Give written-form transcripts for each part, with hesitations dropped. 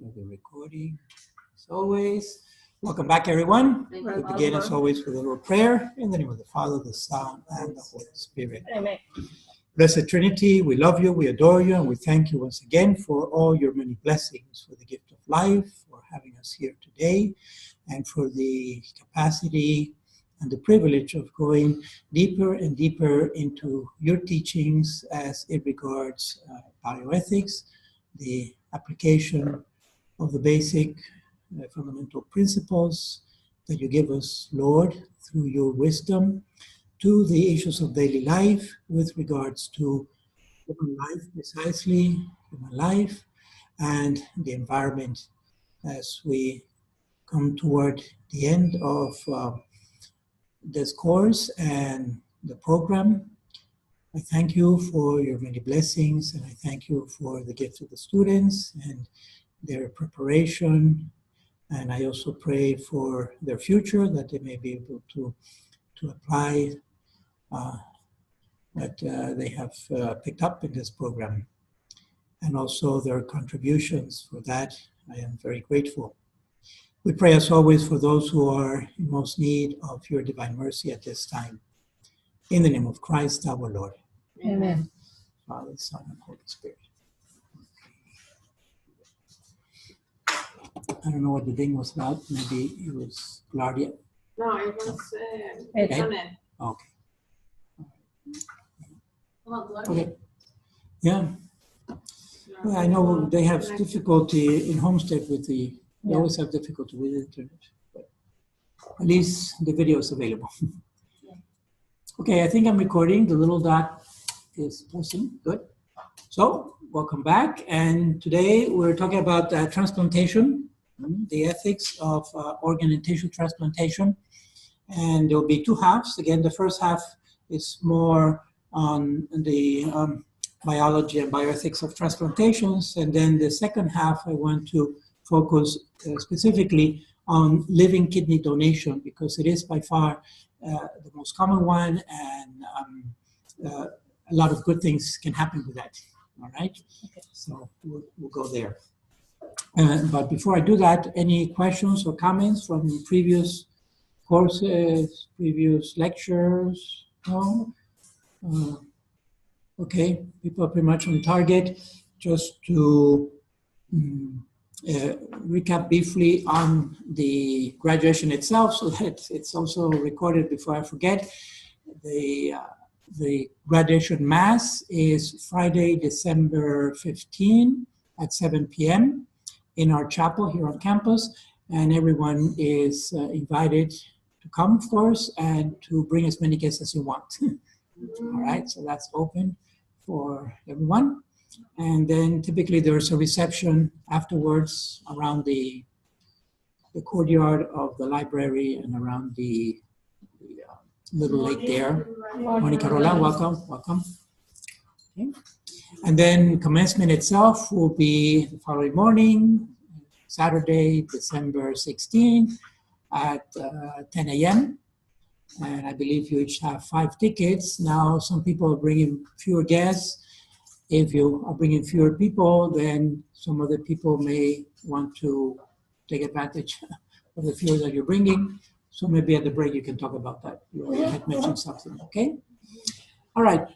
Start the recording. As always, welcome back, everyone. We begin, as always, with a little prayer in the name of the Father, the Son, and the Holy Spirit. Amen. Blessed Trinity, we love you, we adore you, and we thank you once again for all your many blessings, for the gift of life, for having us here today, and for the capacity and the privilege of going deeper and deeper into your teachings as it regards bioethics, the application of the basic fundamental principles that you give us, Lord, through your wisdom, to the issues of daily life with regards to human life, precisely human life, and the environment as we come toward the end of this course and the program. I thank you for your many blessings, and I thank you for the gift of the students and their preparation. And I also pray for their future, that they may be able to apply what they have picked up in this program. And also their contributions. For that, I am very grateful. We pray, as always, for those who are in most need of your divine mercy at this time. In the name of Christ, our Lord. Amen. Father, Son, and Holy Spirit. I don't know what the thing was about. Maybe it was Claudia. No, it was Okay. Janet. Okay. Oh, Okay. Yeah. Well, I know they have difficulty in Homestead with the. They always have difficulty with the internet. But at least the video is available. Okay, I think I'm recording. The little dot is pressing. Good. So, welcome back. And today we're talking about transplantation, the ethics of organ and tissue transplantation. And there will be two halves. Again, the first half is more on the biology and bioethics of transplantations. And then the second half, I want to focus specifically on living kidney donation, because it is by far the most common one, and a lot of good things can happen with that. All right? Okay. So we'll go there. But before I do that, any questions or comments from previous courses, previous lectures? No? Okay, people are pretty much on target. Just to recap briefly on the graduation itself, so that it's also recorded before I forget. The graduation mass is Friday, December 15 at 7 p.m. in our chapel here on campus, and everyone is invited to come, of course, and to bring as many guests as you want. All right, so that's open for everyone. And then typically there's a reception afterwards around the courtyard of the library and around the little lake there. Morning, Carola, welcome. Okay. And then commencement itself will be the following morning, Saturday, December 16 at 10 a.m. And I believe you each have 5 tickets. Now, some people are bringing fewer guests. If you are bringing fewer people, then some other people may want to take advantage of the fewer that you're bringing. So maybe at the break you can talk about that. You already had mentioned something, okay? All right.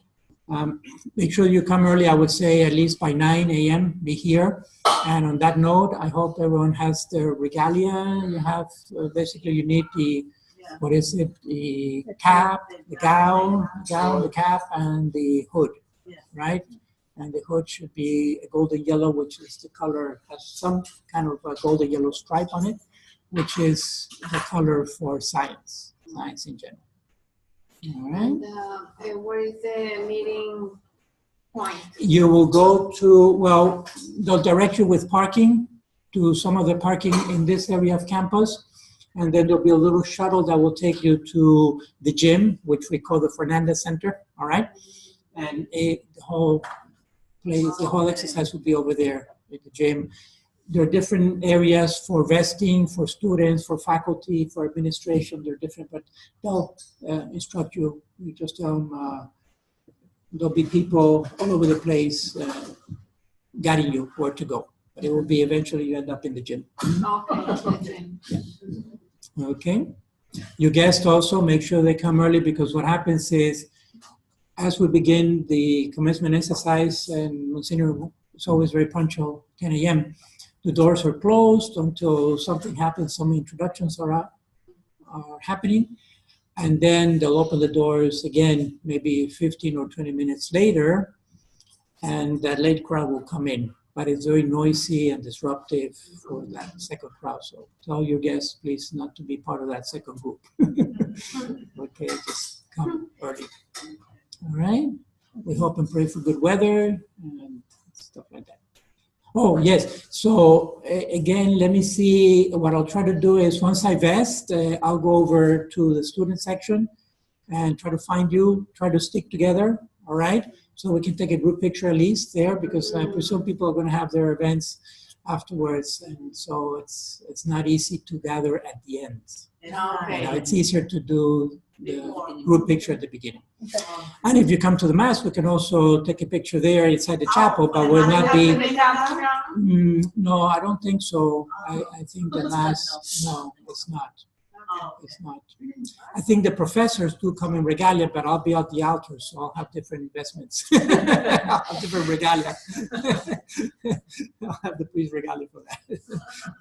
Make sure you come early. I would say at least by 9 a.m. be here. And on that note, I hope everyone has their regalia. You have, basically you need the, what is it? The cap, the gown, the cap, and the hood, right? And the hood should be a golden yellow, which is the color, has some kind of a golden yellow stripe on it, which is the color for science in general. All right. And where is the meeting point? You will go to, well, they'll direct you with parking to some of the parking in this area of campus. And then there'll be a little shuttle that will take you to the gym, which we call the Fernandez Center. All right. And the whole exercise will be over there at the gym. There are different areas for vesting, for students, for faculty, for administration. They're different, but they'll instruct you. You just tell them there'll be people all over the place guiding you where to go. but it will be eventually you end up in the gym. Okay. Okay. Your guests also make sure they come early, because what happens is, as we begin the commencement exercise, and Monsignor is always very punctual, 10 a.m., the doors are closed until something happens, some introductions are happening, and then they'll open the doors again, maybe 15 or 20 minutes later, and that late crowd will come in. But it's very noisy and disruptive for that second crowd. So tell your guests, please, not to be part of that second group. Okay, just come early. All right? We hope and pray for good weather and stuff like that. Oh, yes. So again, let me see. What I'll try to do is, once I vest, I'll go over to the student section and try to find you, try to stick together. All right? So we can take a group picture at least there, because I presume people are going to have their events afterwards. And so it's not easy to gather at the end. It's easier to do the group picture at the beginning. And if you come to the Mass, we can also take a picture there inside the chapel, but will not be... no, I don't think so. I think the Mass, no, it's not. It's not. I think the professors do come in regalia, but I'll be at the altar, so I'll have different investments. I'll have different regalia. I'll have the priest regalia for that,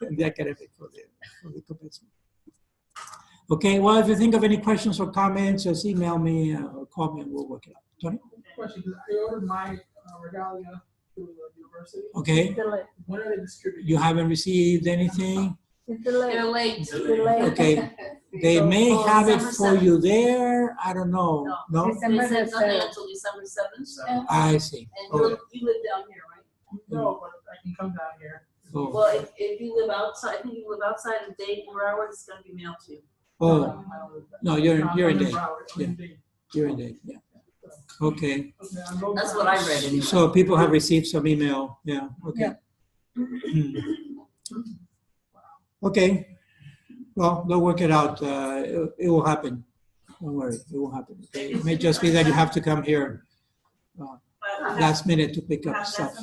and the academic for the commencement. Okay, well, if you think of any questions or comments, just email me or call me and we'll work it out. Tony? Question, because I ordered my regalia to the university. Okay. When are they distributed? You haven't received anything? They're late. Okay. They may have it for you there. I don't know. No? December They said nothing 7th. until December 7th. I see. And Okay. you live down here, right? No, but I can come down here. Oh. Well, if you live outside, I think you live outside of Dayton, Broward, it's gonna be mailed to you. Oh, no, you're in Dayton. Broward, I'm in Dayton. You're in Dayton, yeah. Okay. Okay, I'm going That's to- what I read anyway. So people have received some email. Yeah, okay. Okay. Well, they'll work it out. It will happen. Don't worry, it will happen. Okay. It may just be that you have to come here last minute to pick up stuff.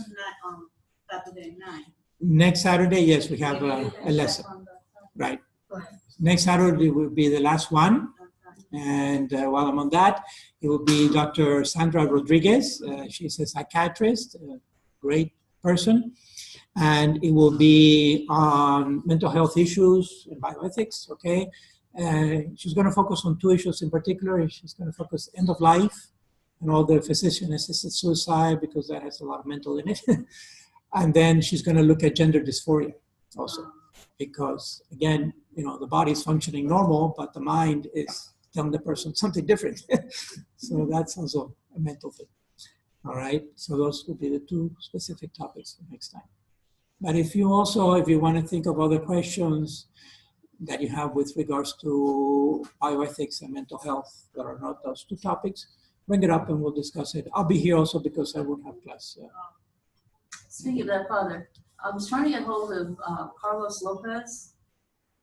Saturday night. Next Saturday, yes, we have a lesson. Right. Next Saturday will be the last one. And while I'm on that, it will be Dr. Sandra Rodriguez. She's a psychiatrist, a great person. And it will be on mental health issues and bioethics, okay? She's going to focus on two issues in particular. She's going to focus end of life and all the physician-assisted suicide, because that has a lot of mental in it. And then she's going to look at gender dysphoria also, because again, you know, the body is functioning normal, but the mind is telling the person something different. So that's also a mental thing. All right, so those will be the two specific topics for next time. But if you want to think of other questions that you have with regards to bioethics and mental health that are not those two topics, bring it up and we'll discuss it. I'll be here also because I won't have class. Speaking of that, Father, I was trying to get hold of Carlos Lopez,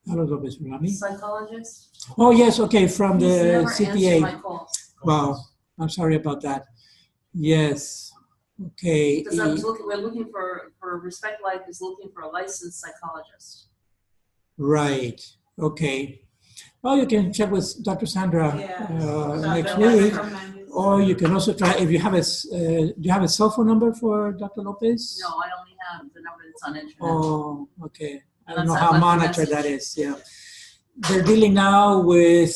Hello, Lopez Rami. psychologist. Oh, yes, okay, from He's the never answered my CPA. calls. Wow, I'm sorry about that. Yes, okay. Because we're looking for Respect Life is looking for a licensed psychologist. Right, okay. Well, you can check with Dr. Sandra next Sandra, week. recommend- Or you can also try, if you have do you have a cell phone number for Dr. Lopez? No, I only have the number that's on internet. Oh, okay. I don't Unless know I how left a monitored that message. is, yeah. They're dealing now with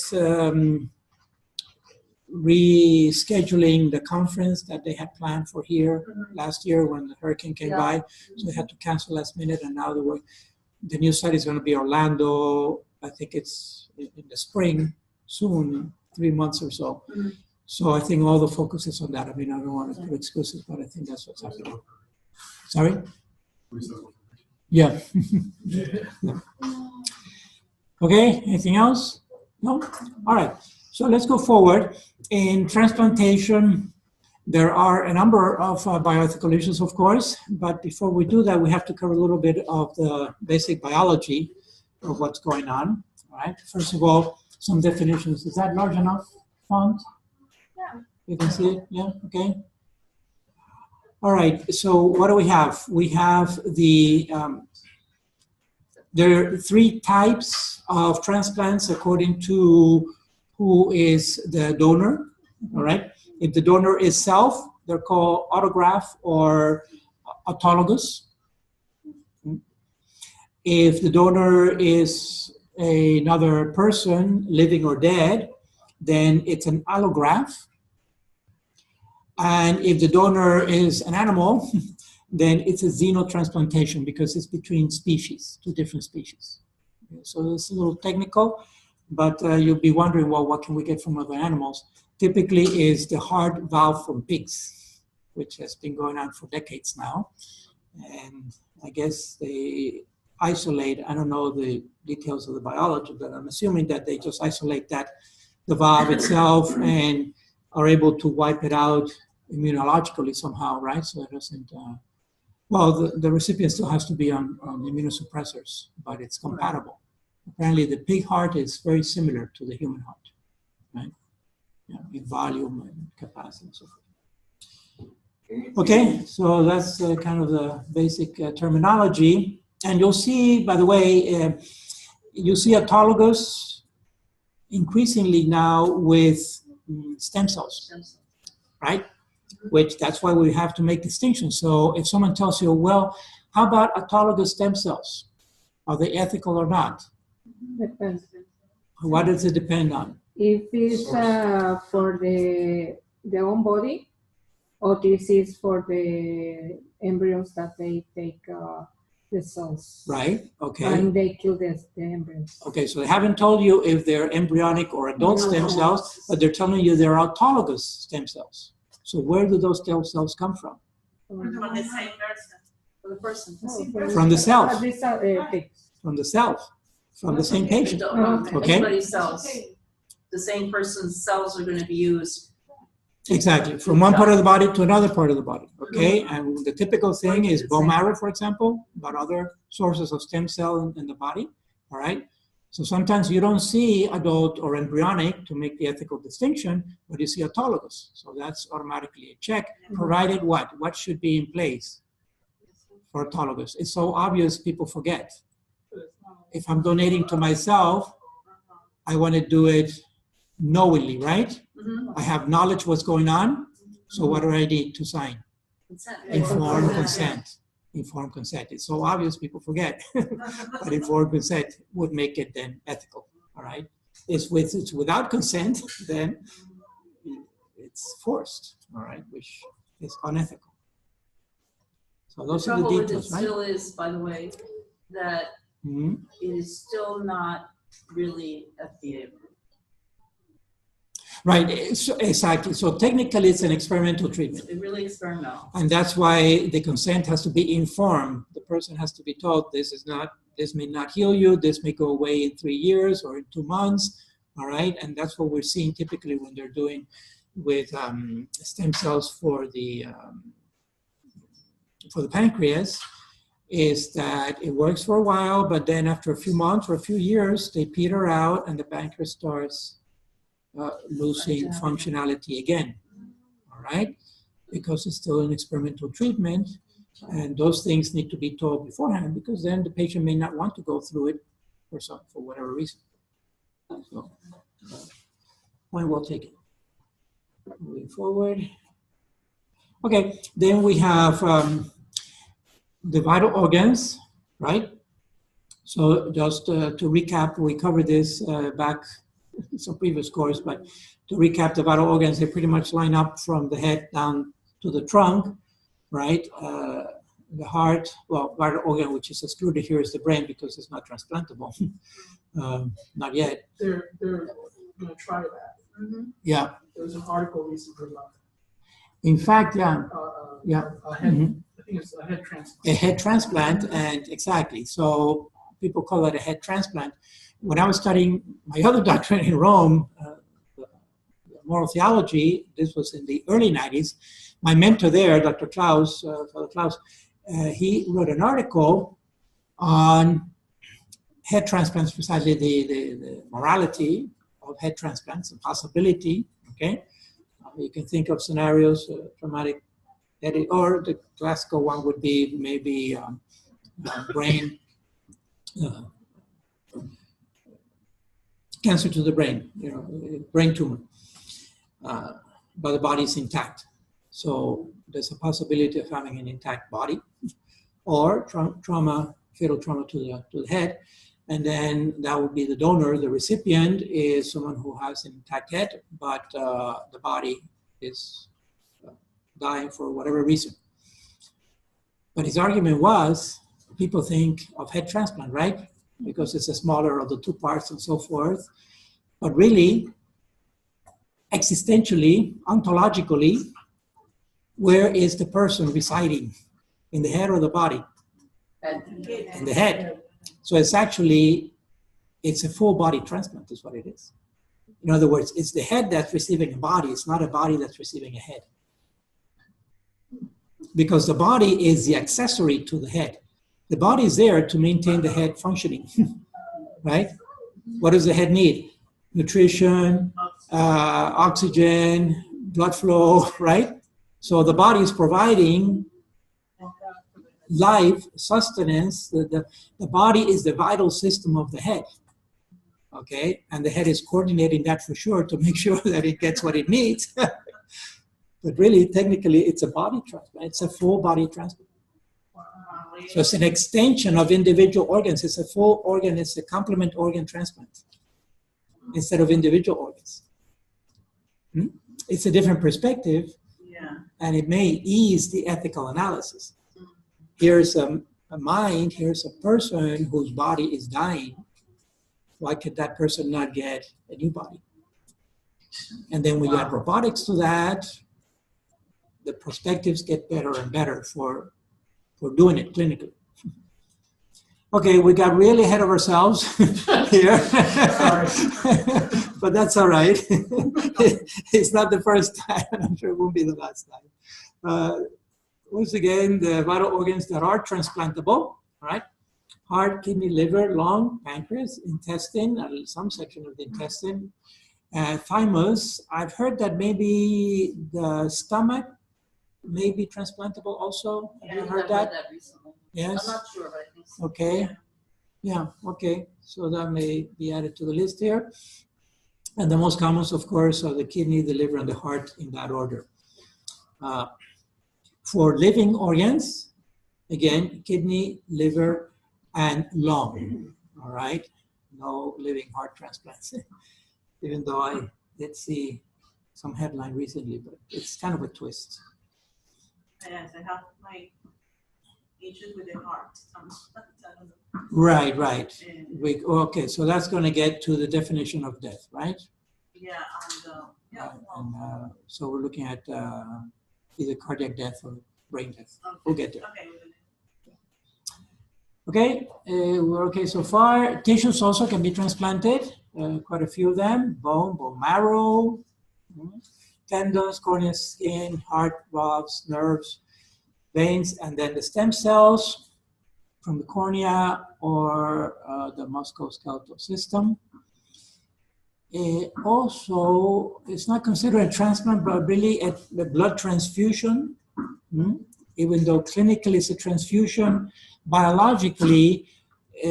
rescheduling the conference that they had planned for here last year when the hurricane came Yeah. by. So they had to cancel last minute, and now the new site is going to be Orlando. I think it's in the spring, soon, 3 months or so. Mhm. So I think all the focus is on that. I mean, I don't want to put excuses, but I think that's what's happening. Sorry? Yeah. Yeah. Okay, anything else? No? All right, so let's go forward. In transplantation, there are a number of bioethical issues, of course, but before we do that, we have to cover a little bit of the basic biology of what's going on. All right, first of all, some definitions. Is that large enough font? Yeah. You can see it? Yeah, okay. All right, so what do we have? We have the, there are three types of transplants according to who is the donor, all right? If the donor is self, they're called autograft or autologous. If the donor is another person, living or dead, then it's an allograft. And if the donor is an animal, then it's a xenotransplantation because it's between species, two different species. So it's a little technical, but you'll be wondering, well, what can we get from other animals? Typically is the heart valve from pigs, which has been going on for decades now. And I guess they isolate, I don't know the details of the biology, but I'm assuming that they just isolate that, the valve itself, and are able to wipe it out immunologically somehow, right? So it doesn't, well, the recipient still has to be on immunosuppressors, but it's compatible. Apparently the pig heart is very similar to the human heart, right? Yeah, in volume and capacity and so forth. Okay, so that's kind of the basic terminology. And you'll see, by the way, you see autologous increasingly now with stem cells, right? Which that's why we have to make distinctions. So if someone tells you, well, how about autologous stem cells? Are they ethical or not? Depends. What does it depend on? If it's for the own body, or this is for the embryos that they take the cells. Right, okay. And they kill the embryos. Okay, so they haven't told you if they're embryonic or adult stem cells, but they're telling you they're autologous stem cells. So where do those stem cells come from? From the same person. For the person. From the self. These are pigs. From the self, from the same patient. Okay. Anybody's cells. The same person's cells are going to be used. Exactly, from one part of the body to another part of the body, okay? And the typical thing is bone marrow, for example, but other sources of stem cell in the body, all right? So sometimes you don't see adult or embryonic to make the ethical distinction, but you see autologous. So that's automatically a check, provided what? What should be in place for autologous? It's so obvious people forget. If I'm donating to myself, I want to do it knowingly, right? I have knowledge what's going on, so what do I need to sign? Consent. Informed consent. Informed consent. It's so obvious people forget, but informed consent would make it then ethical, all right? It's without consent, then it's forced, all right, which is unethical. So those are the trouble with it details, right? still is, by the way, that Mhm. it is still not really FDA approved. Right, so, exactly. So technically it's an experimental treatment. It's really experimental. And that's why the consent has to be informed. The person has to be told this may not heal you, this may go away in 3 years or in 2 months, all right? And that's what we're seeing typically when they're doing with stem cells for the pancreas, is that it works for a while, but then after a few months or a few years, they peter out and the pancreas starts losing functionality again, all right? Because it's still an experimental treatment, and those things need to be told beforehand, because then the patient may not want to go through it for whatever reason. So, point well taken. Moving forward. Okay, then we have the vital organs, right? So just to recap, we covered this back in some previous course, but to recap, the vital organs, they pretty much line up from the head down to the trunk, right? The heart, well, vital organ, which is excluded here, is the brain because it's not transplantable. Not yet. They're going to try that. Yeah. There was an article recently about In fact, yeah. Yeah. I think it's a head transplant. A head transplant, and exactly. So people call it a head transplant. When I was studying my other doctorate in Rome, moral theology, this was in the early 90s, my mentor there, Dr. Klaus, Father Klaus, he wrote an article on head transplants, precisely the morality of head transplants, the possibility, okay? You can think of scenarios, traumatic Or the classical one would be maybe brain, cancer to the brain, brain tumor, but the body is intact. So there's a possibility of having an intact body, or trauma, fatal trauma to the head, and then that would be the donor. The recipient is someone who has an intact head, but the body is dying for whatever reason. But his argument was, people think of head transplant, right? Because it's the smaller of the two parts and so forth. But really, existentially, ontologically, where is the person residing? In the head or the body? In the head. So it's a full body transplant is what it is. In other words, it's the head that's receiving a body. It's not a body that's receiving a head. Because the body is the accessory to the head. The body is there to maintain the head functioning, right? What does the head need? Nutrition, oxygen, blood flow, right? So the body is providing life, sustenance. The body is the vital system of the head, okay? And the head is coordinating that for sure to make sure that it gets what it needs. But really, technically, it's a body transplant. It's a full body transplant. So it's an extension of individual organs. It's a full organ. It's a complement organ transplant instead of individual organs. It's a different perspective, and it may ease the ethical analysis. Here's a mind, here's a person whose body is dying. Why could that person not get a new body? And then we add robotics to that. The perspectives get better and better for doing it clinically. Okay, we got really ahead of ourselves here. But that's all right. It's not the first time, and I'm sure it won't be the last time. Once again, the vital organs that are transplantable, all right? Heart, kidney, liver, lung, pancreas, intestine, some section of the intestine, thymus. I've heard that maybe the stomach may be transplantable also. Have you heard that? Recently. Yes. I'm not sure, but I think so. Okay. Yeah, okay. So that may be added to the list here. And the most common, of course, are the kidney, the liver, and the heart in that order. For living organs, again, kidney, liver, and lung. All right? No living heart transplants. Even though I did see some headline recently, but it's kind of a twist. Yes, I have my issues with the heart. Right. Okay, so that's going to get to the definition of death, right? Yeah, and so we're looking at either cardiac death or brain death. We'll get there. Okay. Okay, we're okay so far. Tissues also can be transplanted, quite a few of them. Bone marrow, tendons, cornea, skin, heart, valves, nerves, veins, and then the stem cells from the cornea or the musculoskeletal system. Also, it's not considered a transplant, but really a blood transfusion. Even though clinically it's a transfusion, biologically,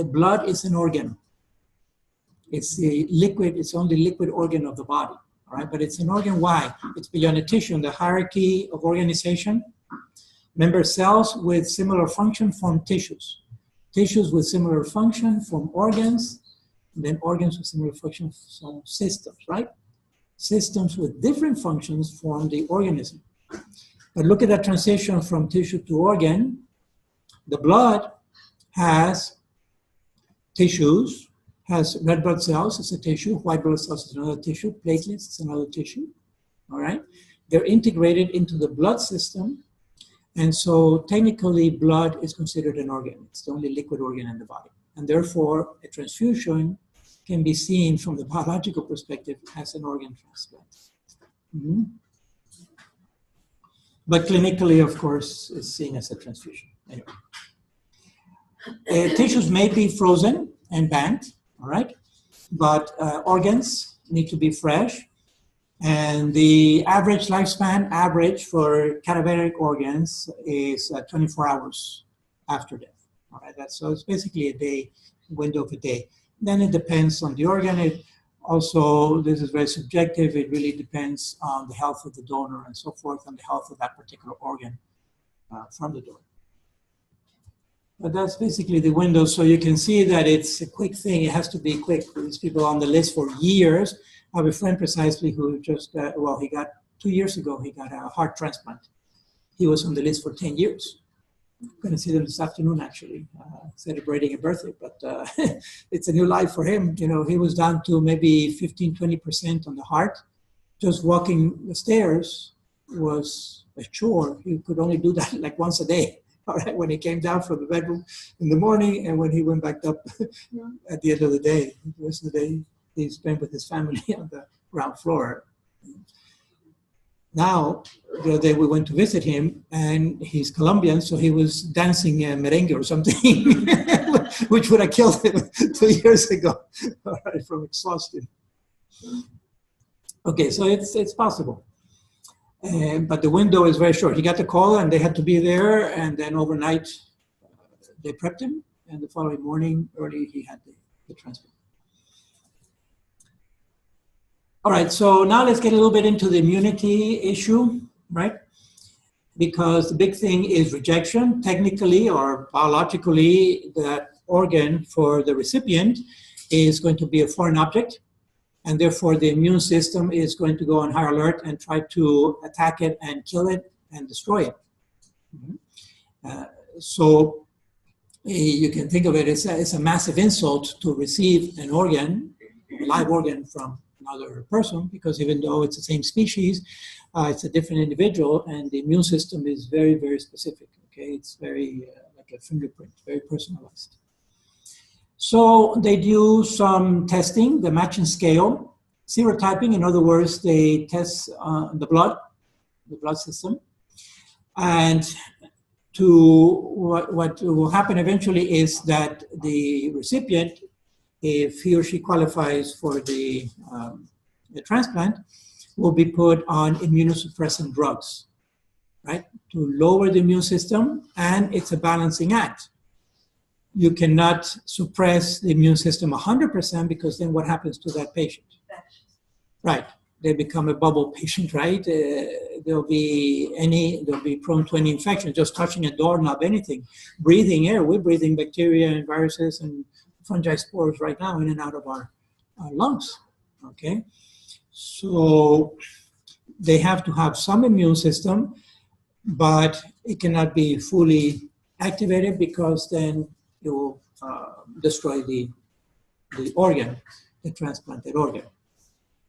blood is an organ. It's the liquid, it's only liquid organ of the body, all right? But it's an organ, why? It's beyond a tissue in the hierarchy of organization. Remember, cells with similar function form tissues. Tissues with similar function form organs, and then organs with similar function form systems, right? Systems with different functions form the organism. But look at that transition from tissue to organ. The blood has tissues, has red blood cells, it's a tissue, white blood cells is another tissue, platelets is another tissue, all right? They're integrated into the blood system, and so technically blood is considered an organ. It's the only liquid organ in the body. And therefore, a transfusion can be seen from the biological perspective as an organ transplant. But clinically, of course, it's seen as a transfusion. Anyway. Tissues may be frozen and banked, all right? But organs need to be fresh. And the average lifespan, average for cadaveric organs, is 24 hours after death. All right, so it's basically a day, window of a day. Then it depends on the organ. It also, this is very subjective. It really depends on the health of the donor and so forth, and the health of that particular organ from the donor. But that's basically the window. So you can see that it's a quick thing. It has to be quick. There's people on the list for years. I have a friend precisely who just, he got 2 years ago, he got a heart transplant. He was on the list for 10 years. I'm going to see them this afternoon, actually, celebrating a birthday, but it's a new life for him. You know, he was down to maybe 15, 20% on the heart. Just walking the stairs was a chore. He could only do that like once a day, all right, when he came down from the bedroom in the morning and when he went back up at the end of the day. The rest of the day, he spent with his family on the ground floor. Now, the other day we went to visit him, and he's Colombian, so he was dancing merengue or something, which would have killed him 2 years ago, all right, from exhaustion. Okay, so it's possible. But the window is very short. He got the call, and they had to be there, and then overnight they prepped him, and the following morning, early, he had the transplant. All right, so now let's get a little bit into the immunity issue, right? Because the big thing is rejection. Technically or biologically, that organ for the recipient is going to be a foreign object, and therefore the immune system is going to go on high alert and try to attack it and kill it and destroy it. So you can think of it as it's a massive insult to receive an organ, a live organ from another person, because even though it's the same species, it's a different individual, and the immune system is very, very specific. Okay, it's very like a fingerprint, very personalized. So they do some testing, the matching scale, serotyping. In other words, they test the blood system, and what will happen eventually is that the recipient, if he or she qualifies for the transplant, will be put on immunosuppressant drugs, right, to lower the immune system, and it's a balancing act. You cannot suppress the immune system 100%, because then what happens to that patient? Right, they become a bubble patient, right? They'll be prone to any infection, just touching a doorknob, anything. Breathing air, we're breathing bacteria and viruses and fungi spores right now in and out of our lungs, okay? So they have to have some immune system, but it cannot be fully activated, because then it will destroy the organ, the transplanted organ.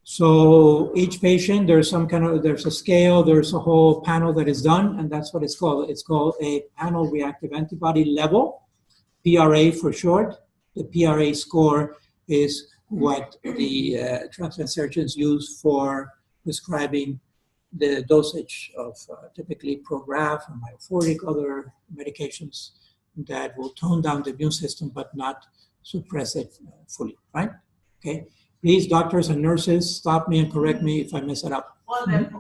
So each patient, there's a scale, there's a whole panel that is done, and that's what it's called. It's called a panel reactive antibody level, PRA for short. The PRA score is what the transplant surgeons use for prescribing the dosage of typically Prograf and Myophoric, other medications that will tone down the immune system but not suppress it fully, right? Okay. Please, doctors and nurses, stop me and correct me if I mess it up. Well, there are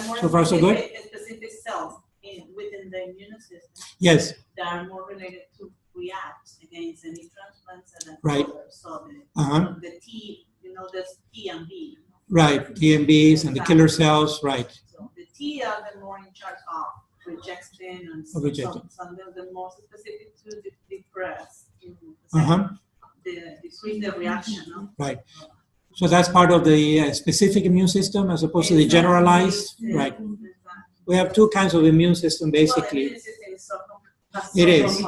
more so far, so good? specific cells within the immune system. Yes. That are more related to react against any transplants and right. So the T, there's T and B. Right, TMBs and the killer cells, right. So the T are the more in charge of rejection and some of the more specific to depress, decrease the reaction. No? Right. So that's part of the specific immune system as opposed to the generalized, right? We have two kinds of immune system, basically. It is.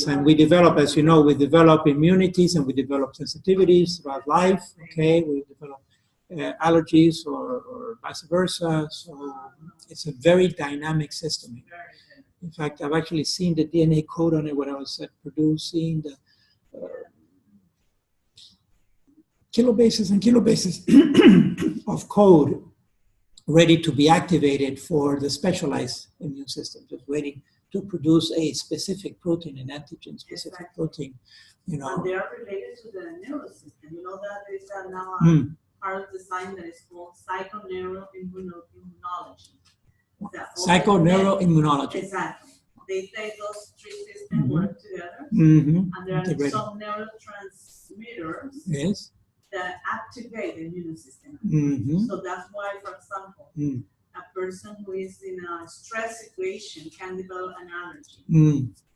And we develop, as you know, we develop immunities and we develop sensitivities throughout life, okay? We develop allergies or vice versa. So it's a very dynamic system. In fact, I've actually seen the DNA code on it when I was at Purdue, seeing the kilobases and kilobases of code ready to be activated for the specialized immune system, just waiting to produce a specific protein, an antigen-specific protein you know. And they are related to the nervous system. You know that there is now a part of the science that is called psychoneuroimmunology. Psychoneuroimmunology. Exactly. They say those three systems work together, and there are some neurotransmitters that activate the immune system. So that's why, for example, a person who is in a stress situation can develop an allergy.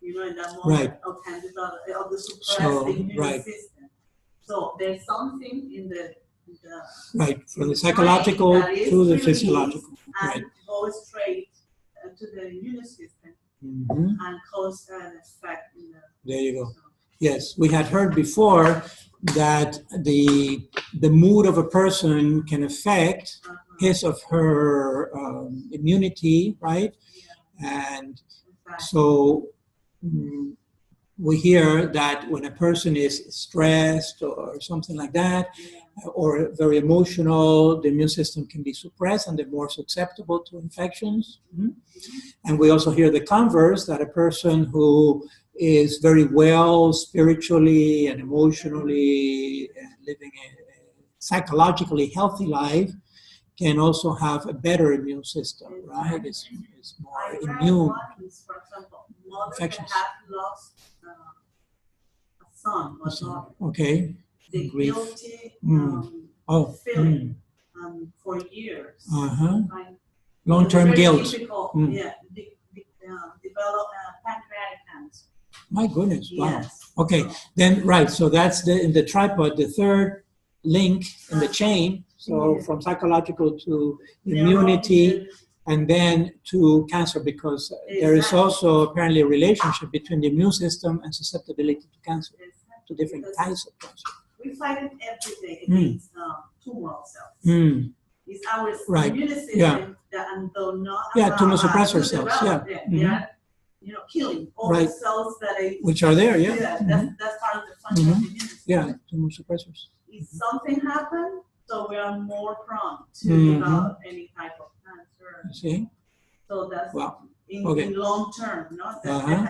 You know, in that moment, or can develop the suppressed immune system. So there's something in the from the psychological to the physiological, and goes straight to the immune system and cause an effect in the. There you go. Yes, we had heard before that the mood of a person can affect his or her immunity, right? And so we hear that when a person is stressed or something like that, or very emotional, the immune system can be suppressed and they're more susceptible to infections. And we also hear the converse, that a person who is very well spiritually and emotionally living a psychologically healthy life can also have a better immune system, right? It's more immune. For example, mothers infections. that have lost a son or daughter. Okay. The Grief. guilty feeling for years. Long-term guilt. Difficult, develop pancreatic cancer. My goodness, wow. Yes. Okay, then, right, so that's in the tripod, the third link in the chain, so from psychological to immunity, and then to cancer, because there is also apparently a relationship between the immune system and susceptibility to cancer, to different types of cancer. We fight it every day against tumoral cells. It's our immune system that, and though not tumor suppressor cells, they are, killing all the cells that which are there, that's part of the function of the immune system. Tumor suppressors. If something happens, so we are more prone to develop any type of cancer. See? So that's in long term,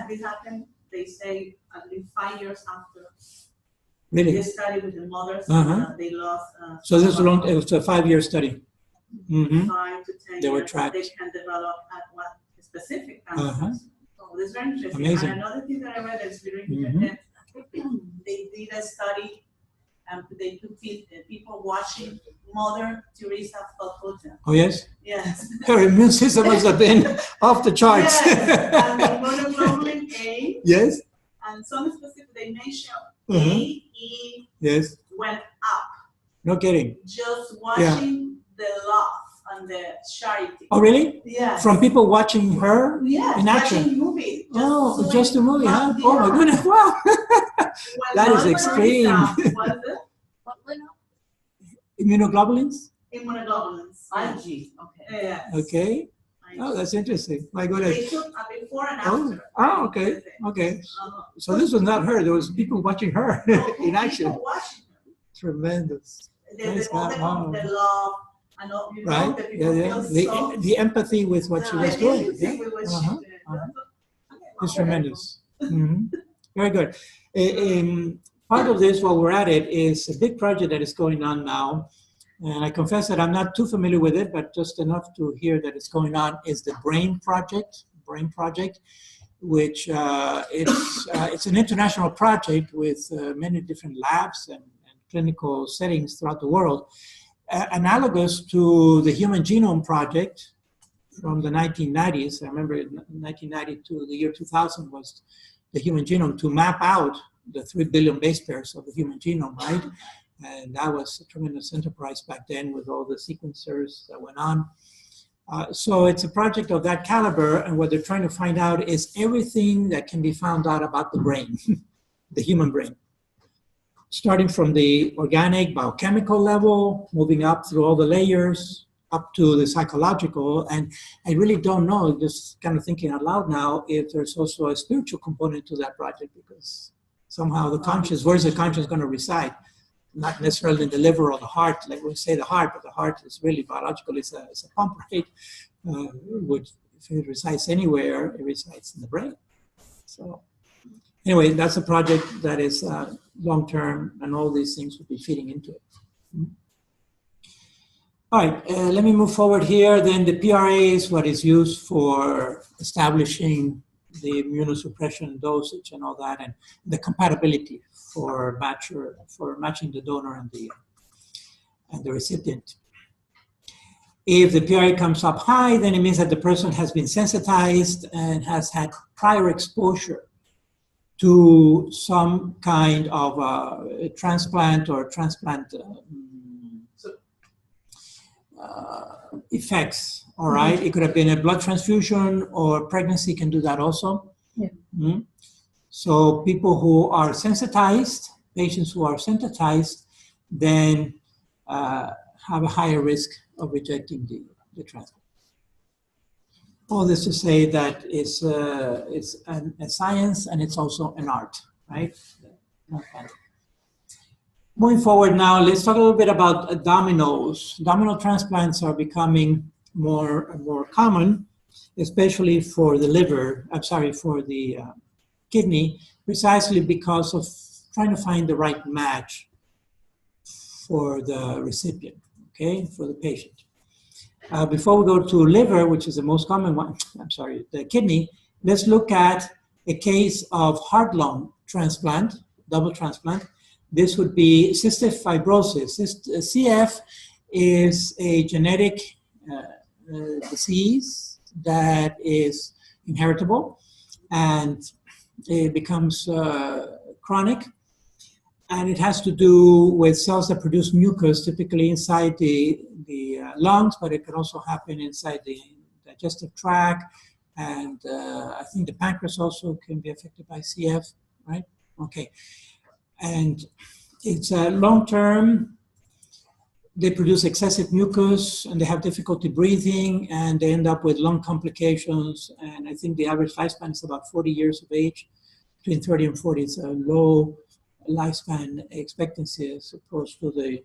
this happened, they say, at least 5 years after. Really? They studied with the mothers, they lost. So this is it was a 5-year study. 5 to 10 They were years, tracked. they can develop at what specific cancer. So this is very interesting. Amazing. And another thing that I read that's very interesting, they did a study, they took people watching Mother Teresa of Calcutta. Oh, yes? Yes. Her immune system must have been off the charts. Yes. And the hemoglobin A. Yes. And some specific, they mentioned yes. went up. No kidding. Just watching the love and the charity. Oh, really? Yes. From people watching her in action? Watching movie. Just a movie, huh? Oh, my goodness, wow. That is extreme. What went up? Immunoglobulins? Immunoglobulins. IG. Okay. Yes. Okay. Oh, that's interesting. My goodness. They took a before and after. Oh, okay. Okay. So this was not her. There was people watching her in action. People watching her. Tremendous. The love. And all, right? The empathy with what she was doing. It's tremendous. Very good. Part of this, while we're at it, is a big project that is going on now. And I confess that I'm not too familiar with it, but just enough to hear that it's going on, is the BRAIN project, which it's an international project with many different labs and clinical settings throughout the world. Analogous to the Human Genome Project from the 1990s. I remember in 1990 to the year 2000 was the human genome, to map out the 3 billion base pairs of the human genome, right? And that was a tremendous enterprise back then with all the sequencers that went on. So it's a project of that caliber, and what they're trying to find out is everything that can be found out about the brain, the human brain. Starting from the organic, biochemical level, moving up through all the layers, up to the psychological. And I really don't know, just kind of thinking out loud now, if there's also a spiritual component to that project, because somehow the conscious, where's the conscious going to reside? Not necessarily in the liver or the heart, like we say the heart, but the heart is really biological, it's a pump, right? Which, if it resides anywhere, it resides in the brain. So Anyway, that's a project that is long-term, and all these things will be feeding into it. All right, let me move forward here. Then the PRA is what is used for establishing the immunosuppression dosage and all that, and the compatibility for matching the donor and the recipient. If the PRA comes up high, then it means that the person has been sensitized and has had prior exposure to some kind of transplant or transplant effects, all right? It could have been a blood transfusion, or pregnancy can do that also. Yeah. Mm-hmm. So people who are sensitized, patients who are sensitized, then have a higher risk of rejecting the transplant. All this to say that it's a science, and it's also an art, right? Okay. Moving forward now, let's talk a little bit about dominoes. Domino transplants are becoming more and more common, especially for the liver, for the kidney, precisely because of trying to find the right match for the recipient, okay, for the patient. Before we go to liver, which is the most common one, the kidney, let's look at a case of heart-lung transplant, double transplant. This would be cystic fibrosis. CF is a genetic disease that is inheritable, and it becomes chronic. And it has to do with cells that produce mucus, typically inside the lungs, but it can also happen inside the digestive tract. And I think the pancreas also can be affected by CF, right? Okay. And it's long-term. They produce excessive mucus, and they have difficulty breathing, and they end up with lung complications. And I think the average lifespan is about 40 years of age. Between 30 and 40 is a low lifespan expectancy, as opposed to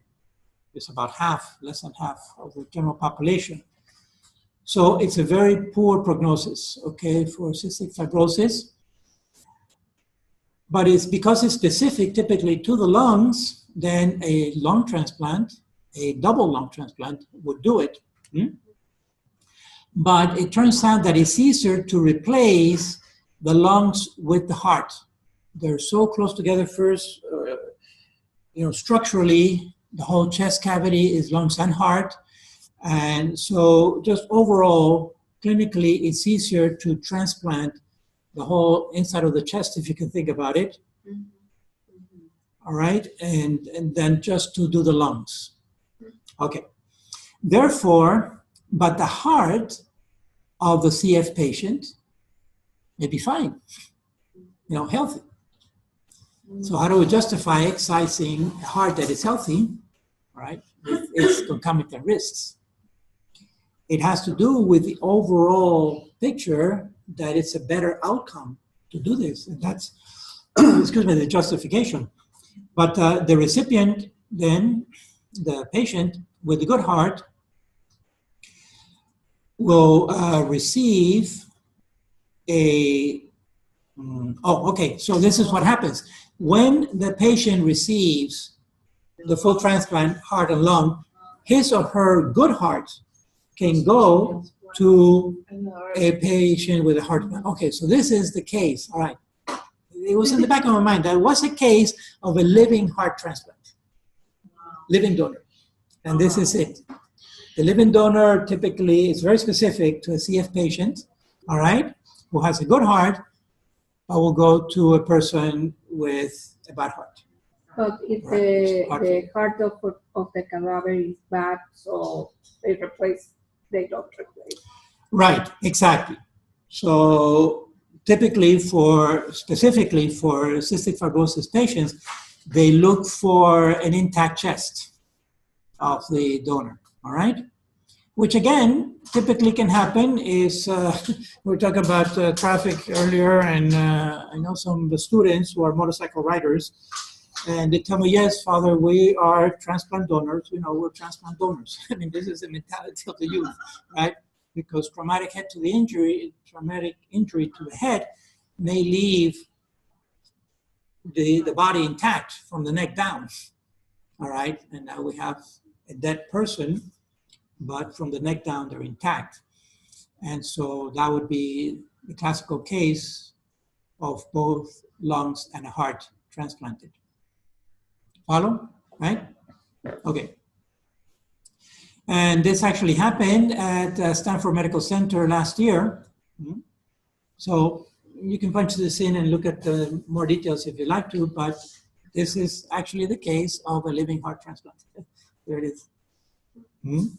it's about half, less than half of the general population. So it's a very poor prognosis, okay, for cystic fibrosis. But it's because it's specific typically to the lungs, then a lung transplant, a double lung transplant would do it. But it turns out that it's easier to replace the lungs with the heart. They're so close together first, structurally, the whole chest cavity is lungs and heart. And so just overall, clinically, it's easier to transplant the whole inside of the chest, if you can think about it. All right, and then just to do the lungs. Okay. Therefore, but the heart of the CF patient may be fine, healthy. So how do we justify excising a heart that is healthy, right, with its concomitant risks? It has to do with the overall picture that it's a better outcome to do this. And that's, the justification. But the recipient, then, the patient with a good heart, will receive so this is what happens. When the patient receives the full transplant, heart and lung, his or her good heart can go to a patient with a heart transplant. Okay, so this is the case. All right. It was in the back of my mind. That was a case of a living heart transplant, living donor. And this is it. The living donor typically is very specific to a CF patient, all right, who has a good heart, but will go to a person with a bad heart. But if the heart of the cadaver is bad, so they don't replace. Right, exactly. So typically specifically for cystic fibrosis patients, they look for an intact chest of the donor, all right? Which again, typically can happen is, we were talking about traffic earlier, and I know some of the students who are motorcycle riders, and they tell me, yes, Father, we are transplant donors, we're transplant donors. I mean, this is the mentality of the youth, right? Because traumatic injury to the head may leave the body intact from the neck down. All right, and now we have a dead person, but from the neck down, they're intact. And so that would be the classical case of both lungs and a heart transplanted. Follow? Right? Okay. And this actually happened at Stanford Medical Center last year. So you can punch this in and look at the more details if you like to, but this is actually the case of a living heart transplant. There it is. You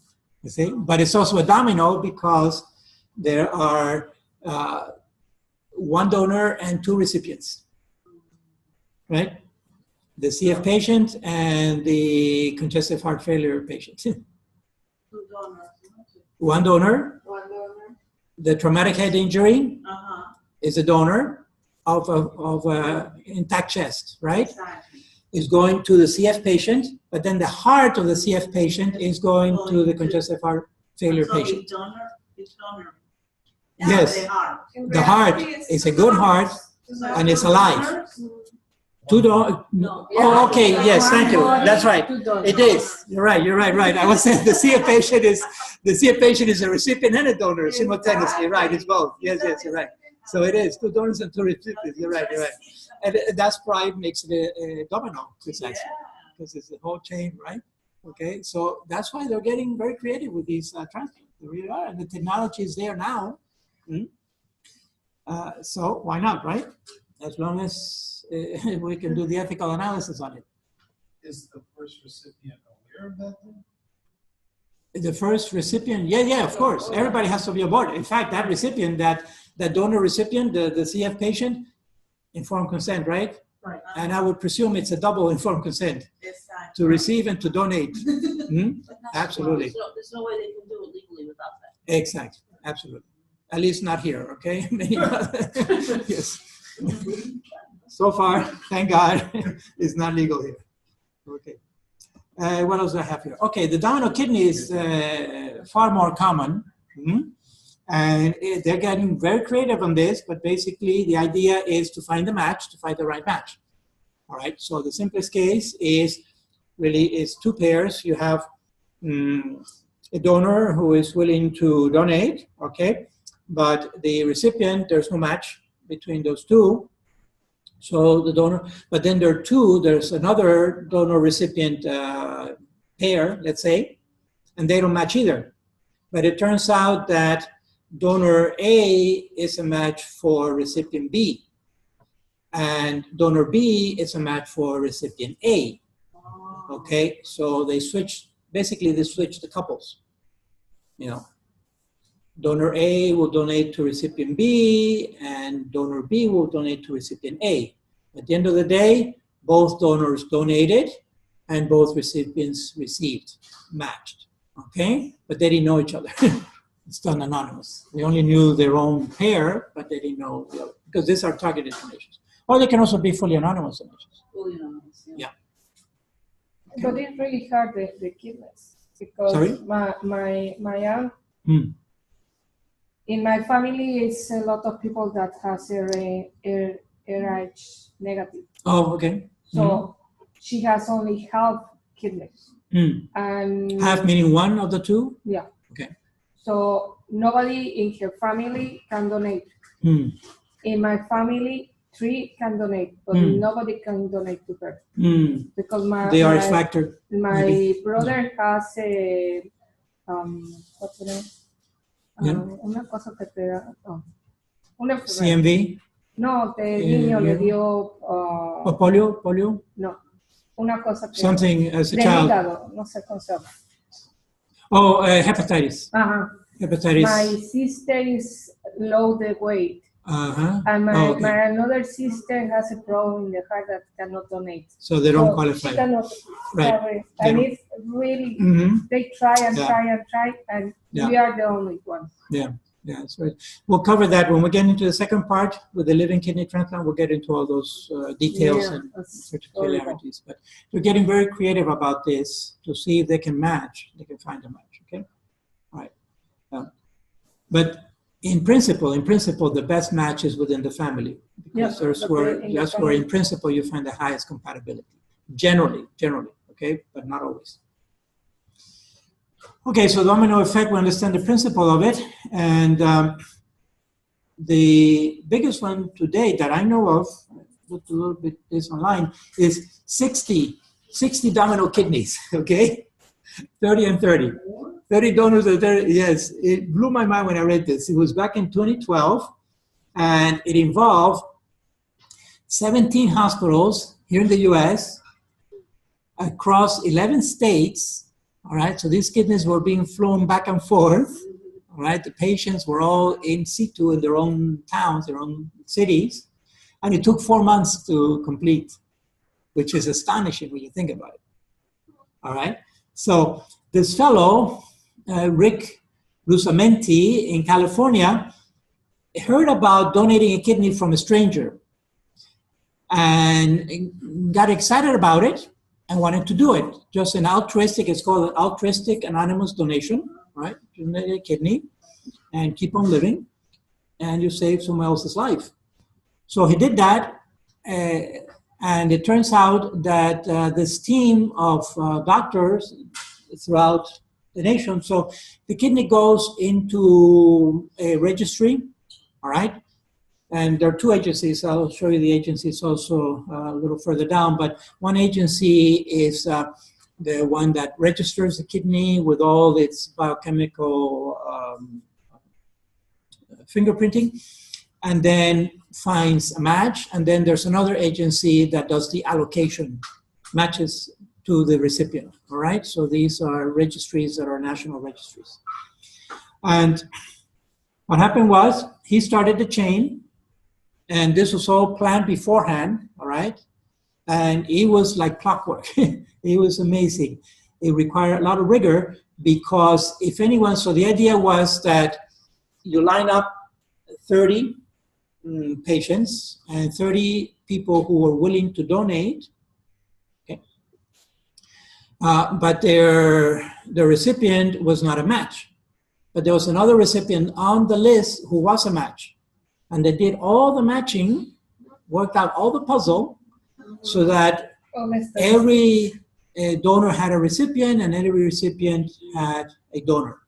see? But it's also a domino because there are one donor and two recipients, right? The CF patient and the congestive heart failure patient. Two donors. One donor. One donor. The traumatic head injury is a donor of a intact chest, right? Exactly. Is going to the CF patient, but then the heart of the CF patient is going to the congestive heart failure So patient. Each donor. Yes. The heart is a good heart and it's alive. Two donors. No. Oh, okay. Yes, thank you. That's right. Two donors. It is. You're right. I was saying the CF patient is a recipient and a donor simultaneously. Right. It's both. Yes, you're right. So it is 2 donors and 2 recipients. You're right. And that's why it makes it a domino, precisely, because it's the whole chain, right? Okay. So that's why they're getting very creative with these transplants. They really are, and the technology is there now. So why not, right? As long as we can do the ethical analysis on it. Is the first recipient aware of that then? The first recipient, yeah, of course. Everybody has to be aboard. In fact, that recipient, that donor recipient, the CF patient, informed consent, right? Right. And I would presume it's a double informed consent Exactly. to receive and to donate. But that's Absolutely. wrong. There's no way they can do it legally without that. Exactly, absolutely. At least not here, okay? Yes. So far, thank God, it's not legal here. Okay. What else do I have here? Okay, the domino kidney is far more common. And they're getting very creative on this, but basically the idea is to find the match, to find the right match. All right, so the simplest case is 2 pairs. You have a donor who is willing to donate, okay? But the recipient, there's no match between those two. So the donor, but then there are 2, there's another donor recipient pair, let's say, and they don't match either. But it turns out that donor A is a match for recipient B, and donor B is a match for recipient A. Okay, so they switch the couples. You know, donor A will donate to recipient B, and donor B will donate to recipient A. At the end of the day, both donors donated, and both recipients received, matched. Okay, but they didn't know each other. It's done anonymous. They only knew their own pair, but they didn't know the other, because these are targeted donations. Or they can also be fully anonymous donations. Fully anonymous. Yeah. But it's really hard, the kidneys, because Sorry? my aunt, Mm. in my family, it's a lot of people that has RH negative. Oh, okay. So she has only half kidneys. Mm. And Half meaning one of the 2? yeah. Okay. So nobody in her family can donate. Mm. In my family, 3 can donate, but nobody can donate to her. Mm. Because The RH factor. my maybe. brother has a what's the name? Yeah. Una cosa que te da, una enfermedad. CMV? No, de niño le dio Oh, polio? no, una cosa que Something as a de child. hígado, no sé cómo se llama. Oh, hepatitis. Ajá. Hepatitis. My sister is low the weight. And Oh, okay. my another sister has a problem in the heart that cannot donate. So they don't So qualify. She cannot. Right. Sorry. They And don't. it's really, Mm-hmm. they try and Yeah. try and try, and Yeah. we are the only ones. Yeah, that's right. We'll cover that when we get into the second part with the living kidney transplant. We'll get into all those details Yeah, and that's particularities. But we're getting very creative about this to see if they can match. They can find a match. Okay. All right. But In principle, the best match is within the family, because that's where in principle you find the highest compatibility. Generally, okay, but not always. Okay, so domino effect, we understand the principle of it, and the biggest one today that I know of, looked a little bit this online, is 60 domino kidneys, okay? 30 and 30. 30 donors and 30, yes. It blew my mind when I read this. It was back in 2012, and it involved 17 hospitals here in the US, across 11 states, all right? So these kidneys were being flown back and forth, all right? The patients were all in situ in their own towns, their own cities, and it took 4 months to complete, which is astonishing when you think about it, all right? So this fellow, Rick Lusamenti in California, heard about donating a kidney from a stranger and got excited about it and wanted to do it. Just an altruistic, it's called an altruistic anonymous donation, right? Donate a kidney and keep on living, and you save someone else's life. So he did that, and it turns out that this team of doctors throughout the nation, so the kidney goes into a registry, all right? And there are two agencies. I'll show you the agencies also a little further down, but one agency is the one that registers the kidney with all its biochemical fingerprinting, and then finds a match. And then there's another agency that does the allocation, matches to the recipient, all right? So these are registries that are national registries. And what happened was he started the chain, and this was all planned beforehand, all right? And it was like clockwork. It was amazing. It required a lot of rigor, because if anyone, so the idea was that you line up 30 patients and 30 people who were willing to donate, okay? But the recipient was not a match. But there was another recipient on the list who was a match. And they did all the matching, worked out all the puzzle, so that every donor had a recipient and every recipient had a donor.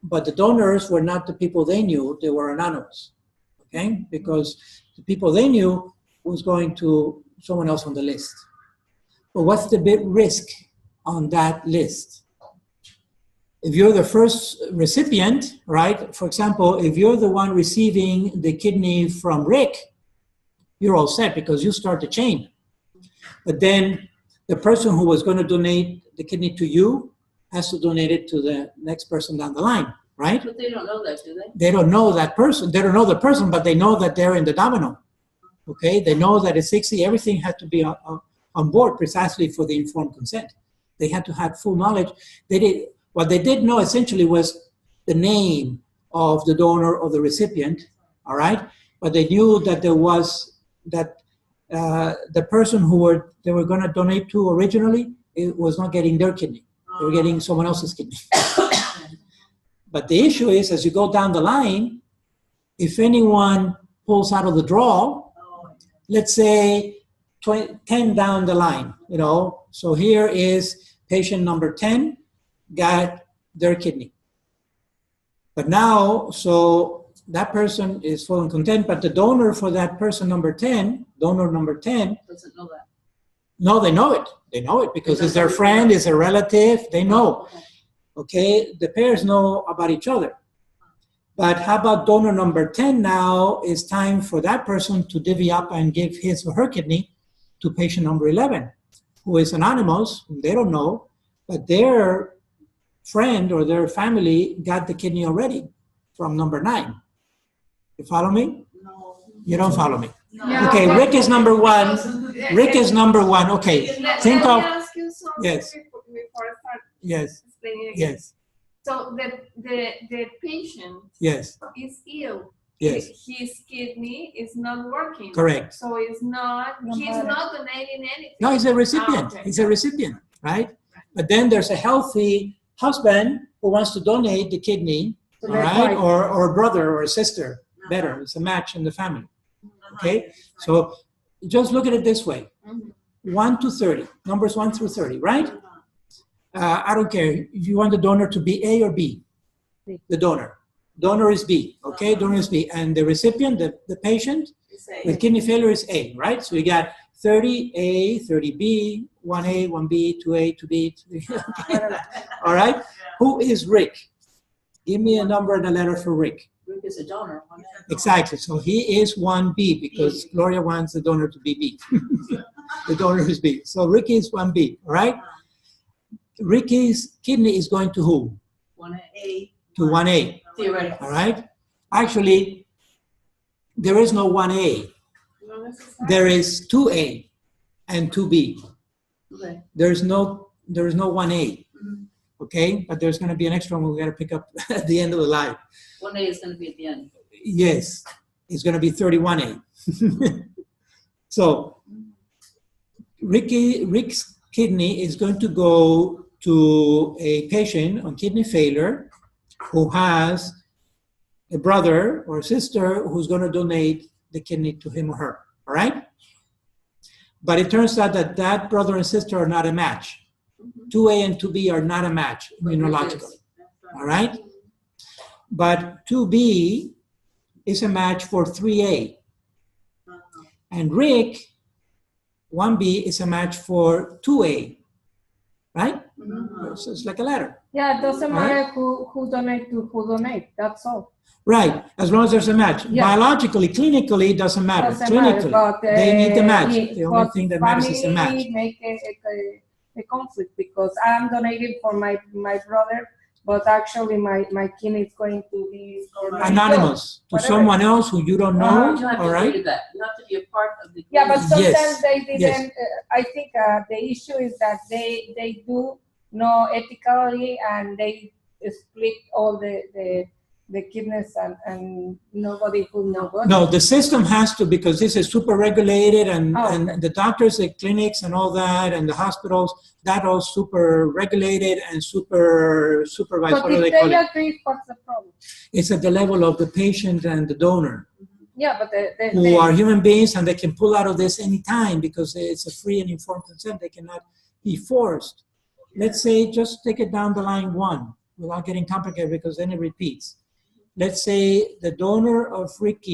But the donors were not the people they knew, they were anonymous, okay? Because the people they knew was going to someone else on the list. But what's the big risk on that list? If you're the first recipient, right? For example, if you're the one receiving the kidney from Rick, you're all set because you start the chain. But then the person who was going to donate the kidney to you has to donate it to the next person down the line, right? But they don't know that, do they? They don't know that person. They don't know the person, but they know that they're in the domino. Okay? They know that it's 60. Everything had to be on board precisely for the informed consent. They had to have full knowledge. What they did know essentially was the name of the donor or the recipient, all right? But they knew that there was, that the person who they were going to donate to originally, it was not getting their kidney. They were getting someone else's kidney. But the issue is, as you go down the line, if anyone pulls out of the draw, let's say 10 down the line, you know, so here is patient number 10 got their kidney. But now, so that person is full and content, but the donor for that person number 10, donor number 10, Doesn't know that. no, they know it. They know it because it's their friend, it's a relative, they know. Okay, the pairs know about each other. But how about donor number 10 now? It's time for that person to divvy up and give his or her kidney to patient number 11, who is anonymous, whom they don't know, but their friend or their family got the kidney already from number 9. You follow me? No. You don't follow me. No. Okay, Rick is number 1. Rick is number 1. Okay, think of, Let me ask you something yes. before I start Yes, explaining again. yes, So the patient yes, is ill. yes, His kidney is not working. correct. So it's not, he's not donating anything. No, he's a recipient. Okay. He's a recipient, right? But then there's a healthy husband who wants to donate the kidney all right? Or brother or sister, better. It's a match in the family, okay? So just look at it this way. 1 to 30, numbers 1 through 30, right? I don't care if you want the donor to be A or B. The donor. Donor is B, okay? Donor is B. And the recipient, the patient with kidney failure is A, right? So you got 30A, 30B, 1A, 1B, 2A, 2B, 3B. All right? Who is Rick? Give me a number and a letter for Rick. Rick is a donor. Exactly. So he is 1B because Gloria wants the donor to be B. The donor is B. So Rick is 1B, all right? Ricky's kidney is going to who? 1A. To 1A. Theoretically. All right? Actually, there is no 1A. There is 2A and 2B. Okay. There's no 1A. Okay? But there's going to be an extra one we got to pick up at the end of the line. 1A is going to be at the end. Yes. It's going to be 31A. So, Rick's kidney is going to go to a patient on kidney failure who has a brother or sister who's going to donate the kidney to him or her, all right? But it turns out that that brother and sister are not a match. 2A and 2B are not a match immunologically, all right? But 2B is a match for 3A. And Rick, 1B, is a match for 2A, right? So it's like a ladder. Yeah, it doesn't matter who donate to who donate, that's all. Right, as long as there's a match. Yeah. Biologically, clinically, it doesn't matter. Clinically, But, they need the match. The only thing that matters is the match. Family make a conflict because I'm donating for my brother, but actually my kidney is going to be for my Anonymous, to whatever. someone else who you don't know, You have to all agree right? to that. You have to be a part of the. Yeah, but sometimes Yes, they didn't. yes. I think the issue is that they do know ethically and they split all the kidneys and nobody who knows. No, the system has to, because this is super regulated and the doctors, the clinics and all that, and the hospitals, that all super regulated and super supervised. But What do if they they call it? agree, what's the problem? It's at the level of the patient and the donor, Yeah, but who are human beings and they can pull out of this anytime because it's a free and informed consent. They cannot be forced. Let's say, just take it down the line one without getting complicated because then it repeats. Let's say the donor of Rick,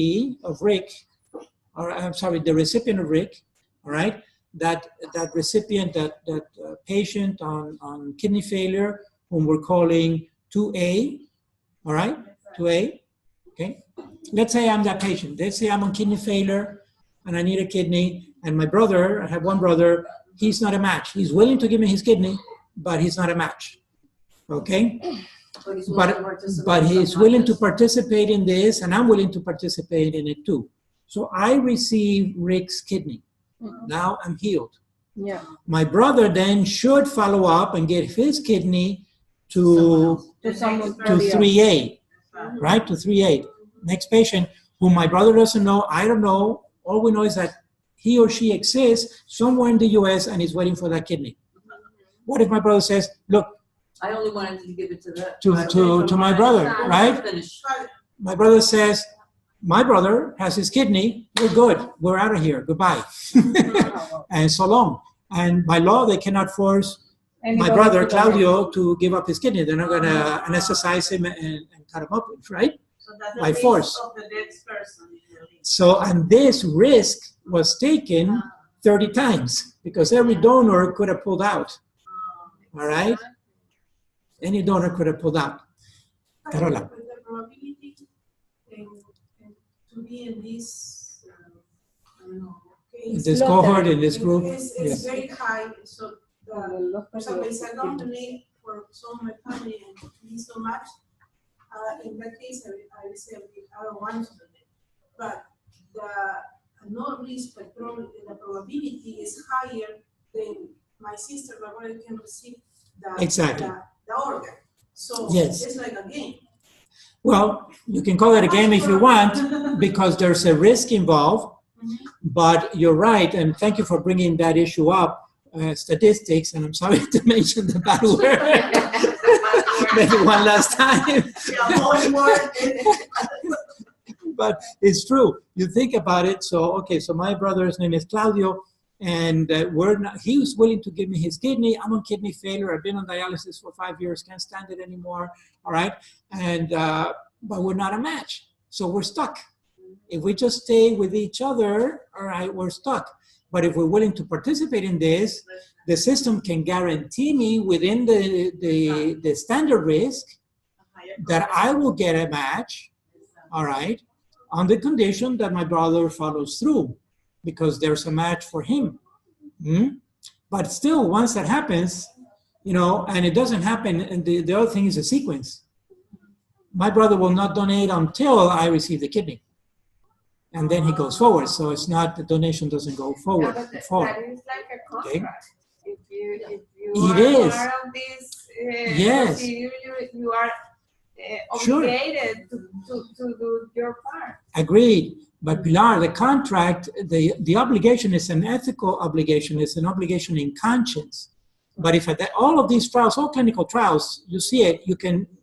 or I'm sorry, the recipient of Rick, all right, that recipient, that patient on kidney failure, whom we're calling 2A, all right, 2A, okay. Let's say I'm that patient. Let's say I'm on kidney failure and I need a kidney, and my brother, I have one brother, he's not a match. He's willing to give me his kidney, but he's not a match, okay? But he's willing to participate in this, and I'm willing to participate in it too. So I receive Rick's kidney. Now I'm healed. Yeah. My brother then should follow up and get his kidney to 3A, right? To 3A. Next patient, whom my brother doesn't know, I don't know. All we know is that he or she exists somewhere in the US and is waiting for that kidney. What if my brother says, look, I only wanted to give it to the to my brother, right? Finish. My brother says, my brother has his kidney, we're good, we're out of here, goodbye. And so long. And by law, they cannot force my brother, Claudio, to give up his kidney. They're not going to anesthetize him and cut him up, right? So that's By the force. of the next person. So, and this risk was taken 30 times because every donor could have pulled out, all right? Any donor could have pulled out. Carola. The probability to be in this, I don't know, In this cohort, in this group, is yes. very high. So, for example, if I don't donate for some of my family and me so much, in that case, I would say I don't want to donate. But the no risk, the probability is higher than my sister, my brother can receive the organ. So Yes. it's like a game. Well, you can call it a game if you want, because there's a risk involved, but you're right, and thank you for bringing that issue up, statistics, and I'm sorry to mention the bad word. maybe one last time. Yeah, more. But it's true. You think about it. So, okay, so my brother's name is Claudio, and he was willing to give me his kidney. I'm on kidney failure. I've been on dialysis for 5 years, can't stand it anymore. All right. And, but we're not a match. So we're stuck. If we just stay with each other, all right, we're stuck. But if we're willing to participate in this, the system can guarantee me within the standard risk that I will get a match, all right, on the condition that my brother follows through, because there's a match for him. But still, once that happens, you know, and it doesn't happen, and the other thing is a sequence. My brother will not donate until I receive the kidney. And then he goes forward. So it's not, the donation doesn't go forward. Yeah, but that is like a contract. Okay. If you It are is. part of this Yes. procedure, you are Sure. obligated to do your part. Agreed. But Pilar, the contract, the obligation is an ethical obligation. It's an obligation in conscience. But if at all of these trials, all clinical trials, you see it,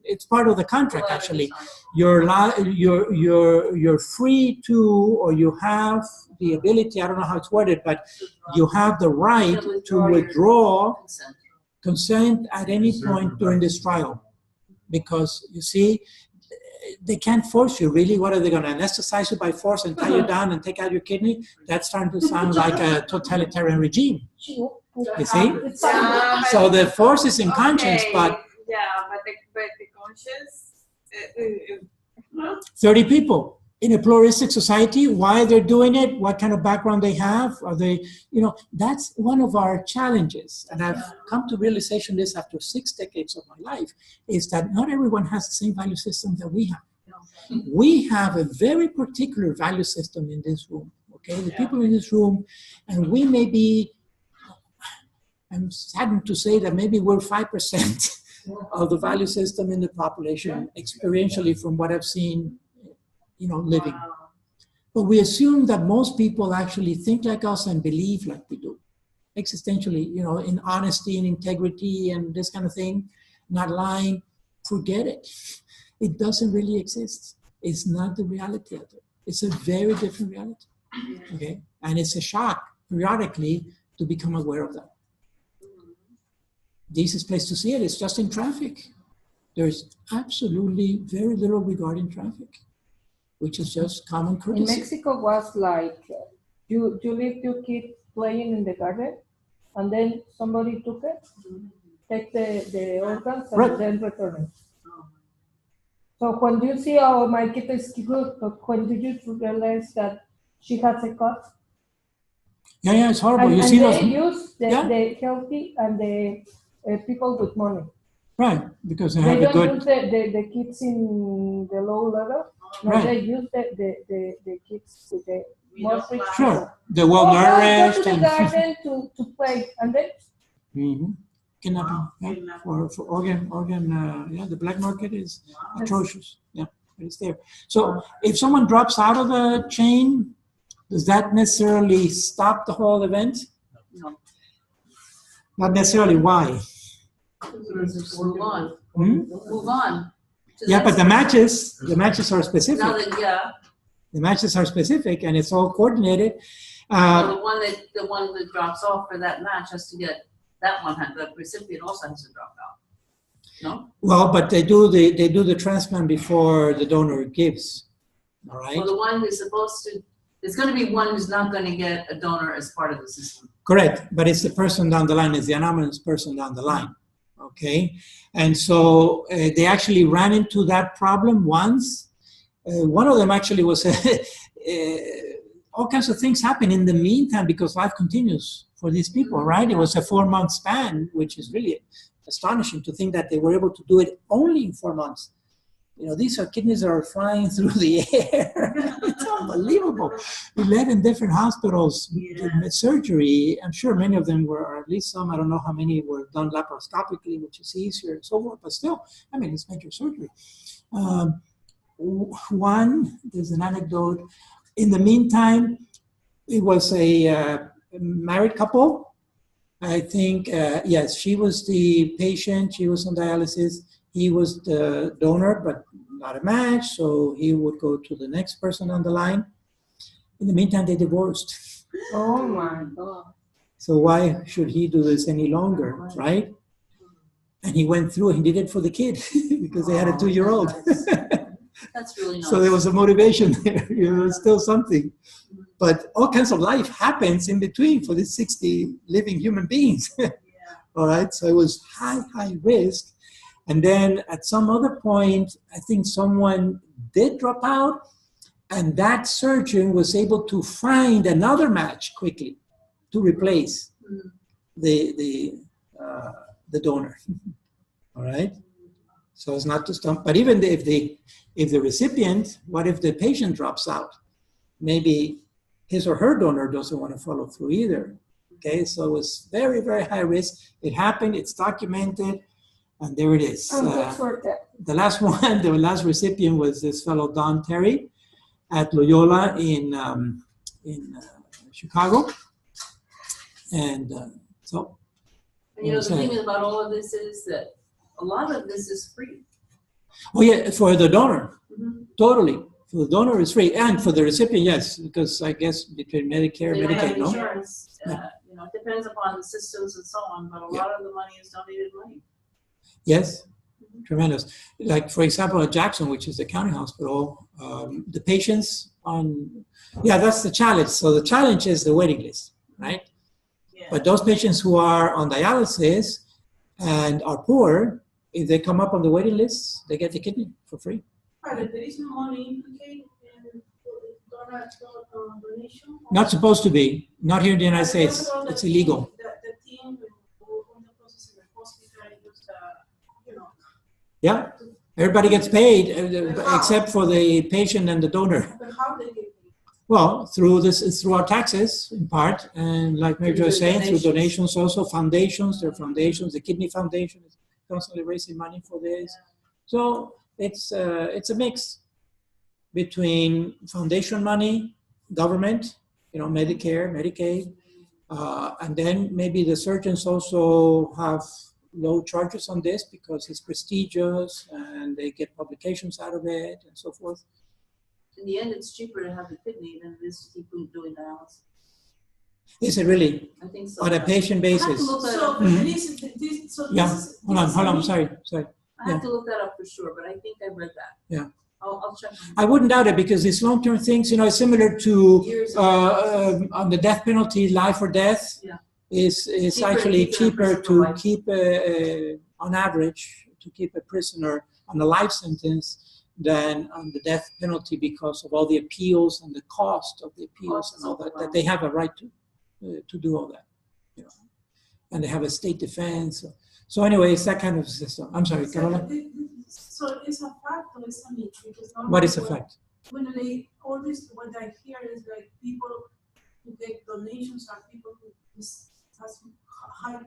it's part of the contract actually. You're free to, or you have the ability, I don't know how it's worded, but you have the right to withdraw consent at any point during this trial. Because you see, they can't force you really. What are they going to anesthetize you by force and tie you down and take out your kidney? That's starting to sound like a totalitarian regime. You see? So the force is in conscience, but yeah, but the conscience. 30 people in a pluralistic society, why they're doing it, what kind of background they have, are they, you know, that's one of our challenges. And I've come to realization this after 6 decades of my life, is that not everyone has the same value system that we have. We have a very particular value system in this room, okay? The people in this room, and we may be, I'm saddened to say that maybe we're 5% of the value system in the population, experientially from what I've seen, you know, living. But we assume that most people actually think like us and believe like we do. Existentially, you know, in honesty and integrity and this kind of thing, not lying, forget it. It doesn't really exist. It's not the reality of it. It's a very different reality, okay? And it's a shock periodically to become aware of that. The easiest place to see it is just in traffic. There's absolutely very little regarding traffic, which is just common In courtesy. Mexico was like, you leave your kid playing in the garden, and then somebody took it, take the organs, and Right. then return it. So when you see, oh, my kid is good, but when did you realize that she has a cut? Yeah, it's horrible. And, You and see they those, use Yeah. the healthy and the people with money. right? Because they They have a don't good, use the kids in the low level. No, Right. they use the kids with the more rich people. sure, the Oh, well go nourished to the and garden to play, and then kidnapping, yeah, for organ, yeah, the black market is atrocious. Yeah, it's there. So if someone drops out of the chain, does that necessarily stop the whole event? No. Not necessarily. Why? Just move on. Hmm? Move on. to Yeah, but next the matches are specific. Now that, yeah, The matches are specific, and it's all coordinated. well, the one that drops off for that match has to get, that one, the recipient also has to drop out. No? Well, but they do the transplant before the donor gives. All right. Well, the one who's supposed to, there's gonna be one who's not gonna get a donor as part of the system. Correct, but it's the person down the line, it's the anonymous person down the line, okay? And so they actually ran into that problem once. One of them actually was, all kinds of things happen in the meantime because life continues for these people, right? It was a 4-month span, which is really astonishing to think that they were able to do it only in 4 months. You know, these are kidneys that are flying through the air. It's unbelievable. 11 different hospitals did surgery. I'm sure many of them were, or at least some, I don't know how many were done laparoscopically, which is easier and so forth, but still, I mean, it's major surgery. One, there's an anecdote. In the meantime, it was a married couple. I think, yes, she was the patient. She was on dialysis. he was the donor, but not a match, so he would go to the next person on the line. In the meantime, they divorced. Oh my God. So why should he do this any longer, right? And he went through, he did it for the kid because they had a 2-year-old. That's really nice. So there was a motivation there, still something. But all kinds of life happens in between for these 60 living human beings. All right, so it was high risk. And then at some other point, I think someone did drop out, and that surgeon was able to find another match quickly to replace the donor. All right, so it's not to stop. But even if the recipient, what if the patient drops out? Maybe his or her donor doesn't want to follow through either. Okay, so it was very, very high risk. It happened. It's documented. And there it is. The last one, the last recipient was this fellow Don Terry at Loyola in Chicago. And so. And the thing about all of this is that a lot of this is free. Oh yeah, for the donor, totally. For the donor, it's free, and for the recipient, yes, because I guess between Medicare and Medicaid, no. Insurance, it depends upon the systems and so on, but a lot of the money is donated money. Yes, tremendous. Like, for example, at Jackson, which is the county hospital, the patients that's the challenge. So the challenge is the waiting list, right? Yeah. But those patients who are on dialysis and are poor, if they come up on the waiting list, they get the kidney for free. But there is no money implicated in donation? Not supposed to be. Not here in the United States. It's illegal. The team on the process in the hospital, Yeah, everybody gets paid except for the patient and the donor. But how they get paid? Well, through our taxes in part, and like Mary Jo was saying, through donations also, foundations. There are foundations. The Kidney Foundation is constantly raising money for this. So it's a mix between foundation money, government, Medicare, Medicaid, and then maybe the surgeons also have low charges on this because it's prestigious and they get publications out of it and so forth. In the end, it's cheaper to have the kidney than it is to keep doing dialysis. Is it really? I think so. On a patient basis? Hold on, sorry. I have to look that up for sure, but I think I read that. Yeah. I'll check. I wouldn't doubt it because these long-term things, it's similar to on the death penalty, life or death. Yeah. Is actually cheaper to keep, on average, to keep a prisoner on a life sentence than on the death penalty because of all the appeals and the cost of the appeals and all that they have a right to do all that. And they have a state defense. So anyway, it's that kind of system. I'm sorry, Carola. So it's a fact or it's a myth? What is a fact? What I hear is like people who get donations are people who has high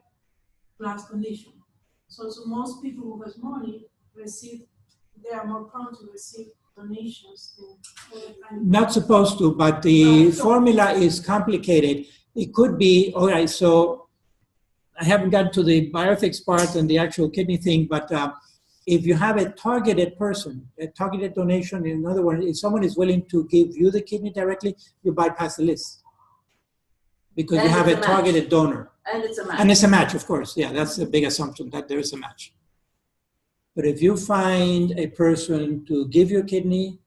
class donation. So most people who has money they are more prone to receive donations. Not supposed to, but the formula is complicated. It could be, all right, so I haven't gotten to the bioethics part and the actual kidney thing, but if you have a targeted person, a targeted donation, in other words, if someone is willing to give you the kidney directly, you bypass the list. Because you have a targeted donor. And it's a match. And it's a match, of course. Yeah, that's a big assumption that there is a match. But if you find a person to give you a kidney,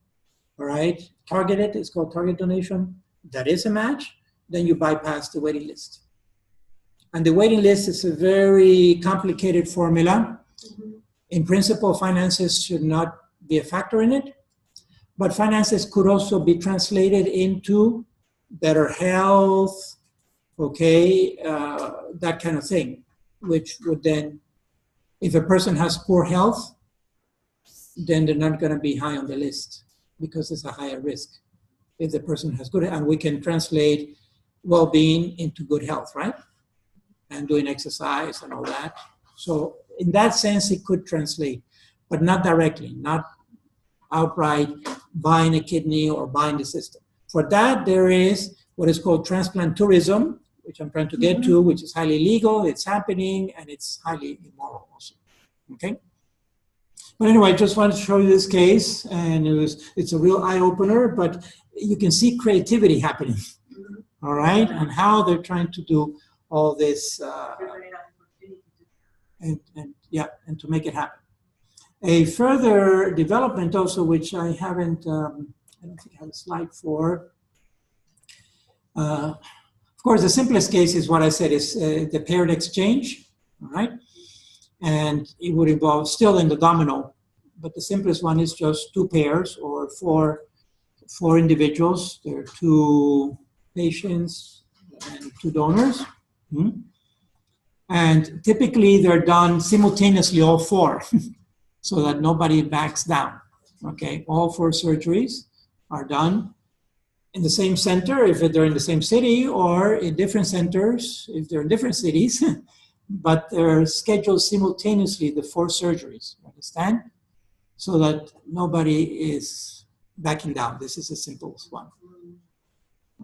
all right, targeted, it's called target donation, that is a match, then you bypass the waiting list. And the waiting list is a very complicated formula. Mm-hmm. In principle, finances should not be a factor in it, but finances could also be translated into better health, that kind of thing, which would then, if a person has poor health, then they're not going to be high on the list because it's a higher risk. If the person has good, and we can translate well-being into good health, right? And doing exercise and all that. So in that sense, it could translate, but not directly, not outright buying a kidney or buying the system. For that, there is what is called Transplant Tourism, which I'm trying to get to, which is highly legal, it's happening, and it's highly immoral also, okay? But anyway, I just wanted to show you this case, and it's a real eye-opener, but you can see creativity happening, all right, and how they're trying to do all this, and to make it happen. A further development also, which I haven't, I don't think I have a slide for. Of course, the simplest case is what I said is the paired exchange, all right? And it would involve still in the domino, but the simplest one is just 2 pairs or four individuals. There are 2 patients and 2 donors. And typically they're done simultaneously, all 4, so that nobody backs down. Okay, all 4 surgeries are done in the same center if they're in the same city, or in different centers if they're in different cities, but they're scheduled simultaneously, the 4 surgeries, you understand? So that nobody is backing down. This is the simplest one,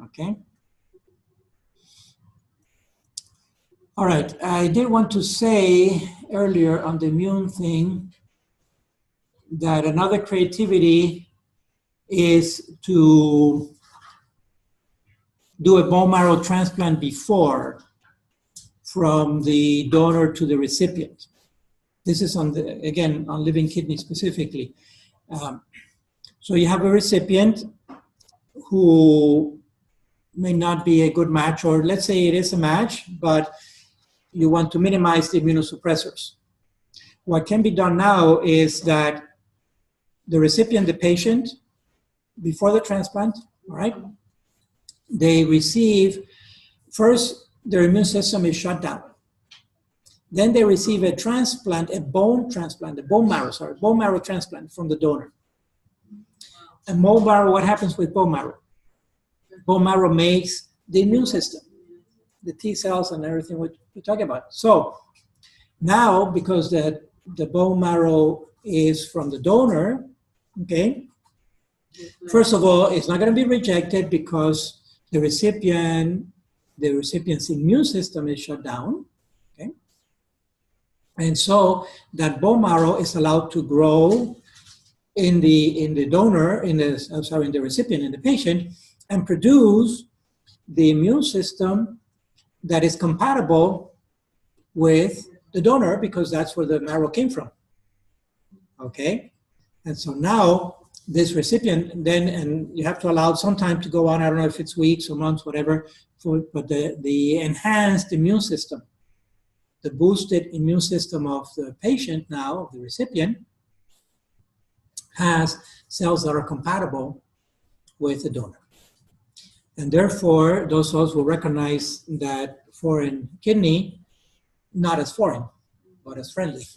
okay? All right, I did want to say earlier on the immune thing that another creativity is to do a bone marrow transplant before from the donor to the recipient. This is on the, again, on living kidney specifically. So you have a recipient who may not be a good match, or let's say it is a match, but you want to minimize the immunosuppressors. What can be done now is that the recipient, the patient, before the transplant, all right, they receive, first, their immune system is shut down. Then they receive a transplant, a bone marrow transplant from the donor. A bone marrow, what happens with bone marrow? Bone marrow makes the immune system, the T cells and everything we're talking about. So now, because the bone marrow is from the donor, okay, first of all, it's not going to be rejected because the recipient's immune system is shut down, okay? And so that bone marrow is allowed to grow in the recipient, in the patient, and produce the immune system that is compatible with the donor, because that's where the marrow came from, okay? And so now this recipient then, and you have to allow some time to go on, I don't know if it's weeks or months, whatever, but the enhanced immune system, the boosted immune system of the patient now, of the recipient, has cells that are compatible with the donor. And therefore, those cells will recognize that foreign kidney, not as foreign, but as friendly.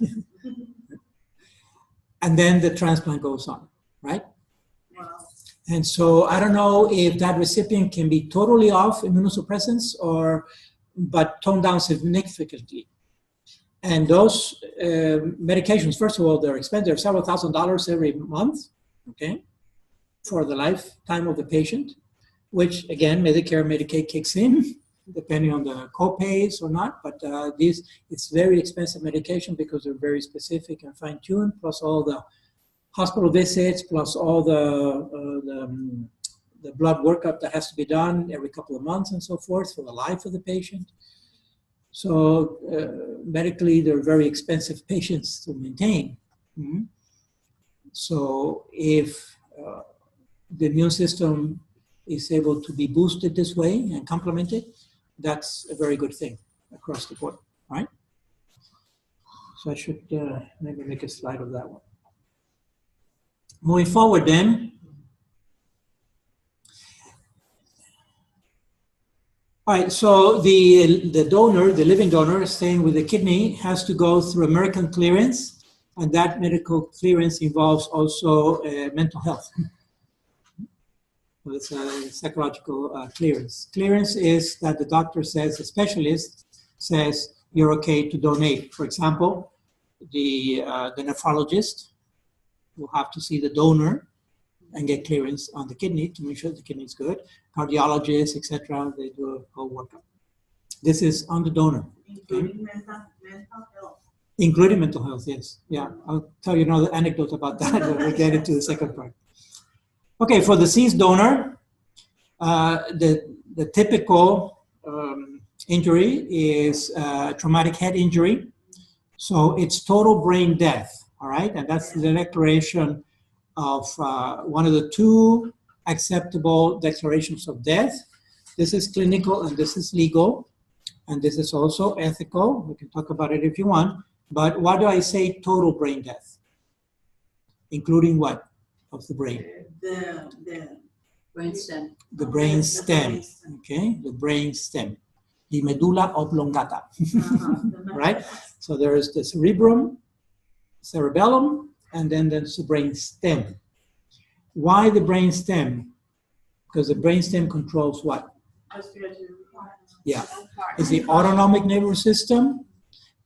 And then the transplant goes on, right? Wow. And so I don't know if that recipient can be totally off immunosuppressants but toned down significantly. And those medications, first of all, they're expensive. They're several $1,000s every month, okay, for the lifetime of the patient, which again, Medicare, Medicaid kicks in, depending on the co-pays or not. But it's very expensive medication because they're very specific and fine-tuned, plus all the hospital visits, plus all the blood workup that has to be done every couple of months and so forth for the life of the patient. So medically, they're very expensive patients to maintain. Mm-hmm. So if the immune system is able to be boosted this way and complemented, that's a very good thing across the board, right? So I should maybe make a slide of that one. Moving forward then. All right, so the donor, the living donor staying with the kidney, has to go through American clearance, and that medical clearance involves also mental health. So it's a psychological clearance. Clearance is that the doctor says, a specialist says, you're okay to donate. For example, the nephrologist will have to see the donor and get clearance on the kidney to make sure the kidney is good. Cardiologists, etc., they do a whole workup. This is on the donor. Including mental health. Including mental health, yes. Yeah, I'll tell you another anecdote about that when we get into the second part. Okay, for the deceased donor, the typical injury is traumatic head injury. So it's total brain death, all right? And that's the declaration of one of the two acceptable declarations of death. This is clinical and this is legal. And this is also ethical. We can talk about it if you want. But why do I say total brain death? Including what of the brain? The brainstem. The brain stem, okay? The brain stem. The medulla oblongata, right? So there is the cerebrum, cerebellum, and then there's the brain stem. Why the brain stem? Because the brain stem controls what? Yeah, it's the autonomic nervous system,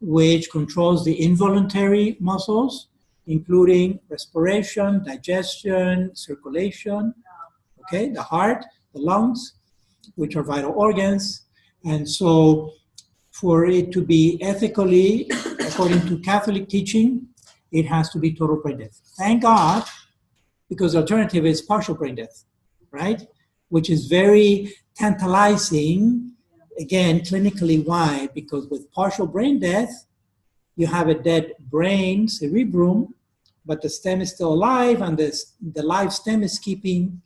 which controls the involuntary muscles, including respiration, digestion, circulation, okay, the heart, the lungs, which are vital organs. And so for it to be ethically, according to Catholic teaching, it has to be total brain death. Thank God, because the alternative is partial brain death, right? Which is very tantalizing. Again, clinically, why? Because with partial brain death, you have a dead brain, cerebrum, but the stem is still alive, and the live stem is keeping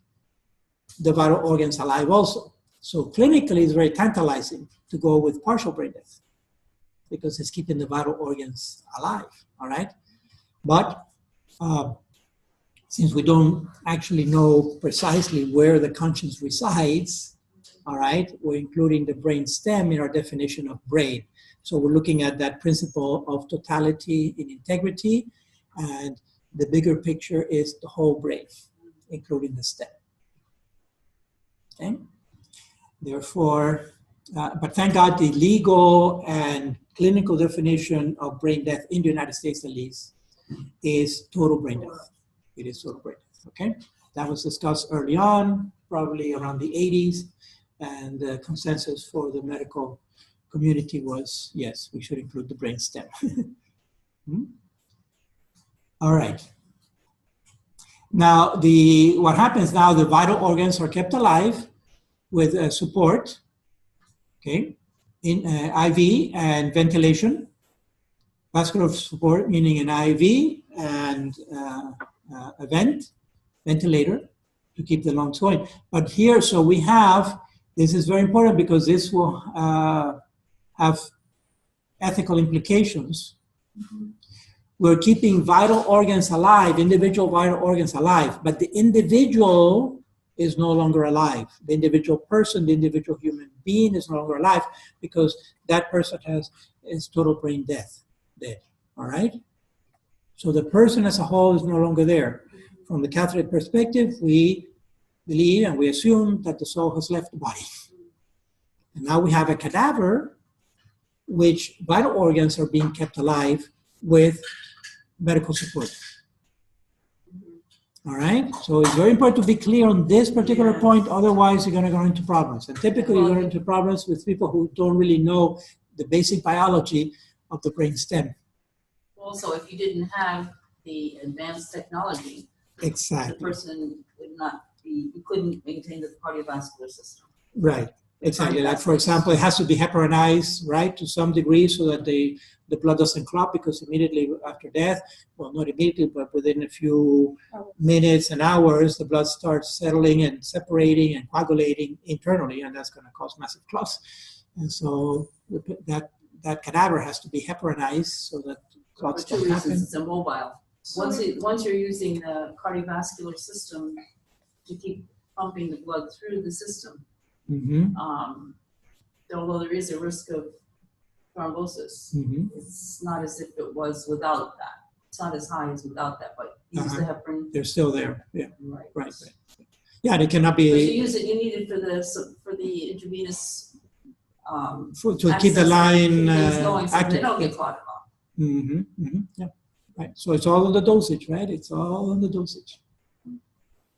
the vital organs alive also. So clinically, it's very tantalizing to go with partial brain death because it's keeping the vital organs alive, all right? But since we don't actually know precisely where the conscience resides, all right, we're including the brain stem in our definition of brain. So we're looking at that principle of totality in integrity, and the bigger picture is the whole brain, including the stem. Okay? Therefore, but thank God the legal and clinical definition of brain death in the United States at least is total brain death. It is total brain death, okay? That was discussed early on, probably around the 80s, and the consensus for the medical community was, yes, we should include the brain stem. All right. Now, what happens now, the vital organs are kept alive with support, okay, in IV and ventilation. Vascular support, meaning an IV and a ventilator to keep the lungs going. But here, so we have, this is very important because this will have ethical implications. We're keeping vital organs alive, individual vital organs alive, but the individual is no longer alive. The individual person, the individual human being is no longer alive because that person is total brain death, dead, all right? So the person as a whole is no longer there. From the Catholic perspective, we believe and we assume that the soul has left the body. And now we have a cadaver, which vital organs are being kept alive with medical support. All right, so it's very important to be clear on this particular point, otherwise you're going to go into problems. And typically you go into problems with people who don't really know the basic biology of the brain stem. Also, if you didn't have the advanced technology, exactly, the person would not be, you couldn't maintain the cardiovascular system. Right, exactly. Like for example, it has to be heparinized, right, to some degree so that the blood doesn't clot, because immediately after death, well, not immediately, but within a few minutes and hours, the blood starts settling and separating and coagulating internally, and that's going to cause massive clots. And so that cadaver has to be heparinized so that clots don't happen. It's immobile. Once you're using the cardiovascular system to keep pumping the blood through the system, although there is a risk of thrombosis, it's not as if it was without that. It's not as high as without that, but you use the heparin. They're still there. Yeah. Right. Yeah, they cannot be. But you use it. You need it for the intravenous. To keep the line going, so active. they don't get clotted off. Yeah. Right. So it's all on the dosage, right? It's all on the dosage.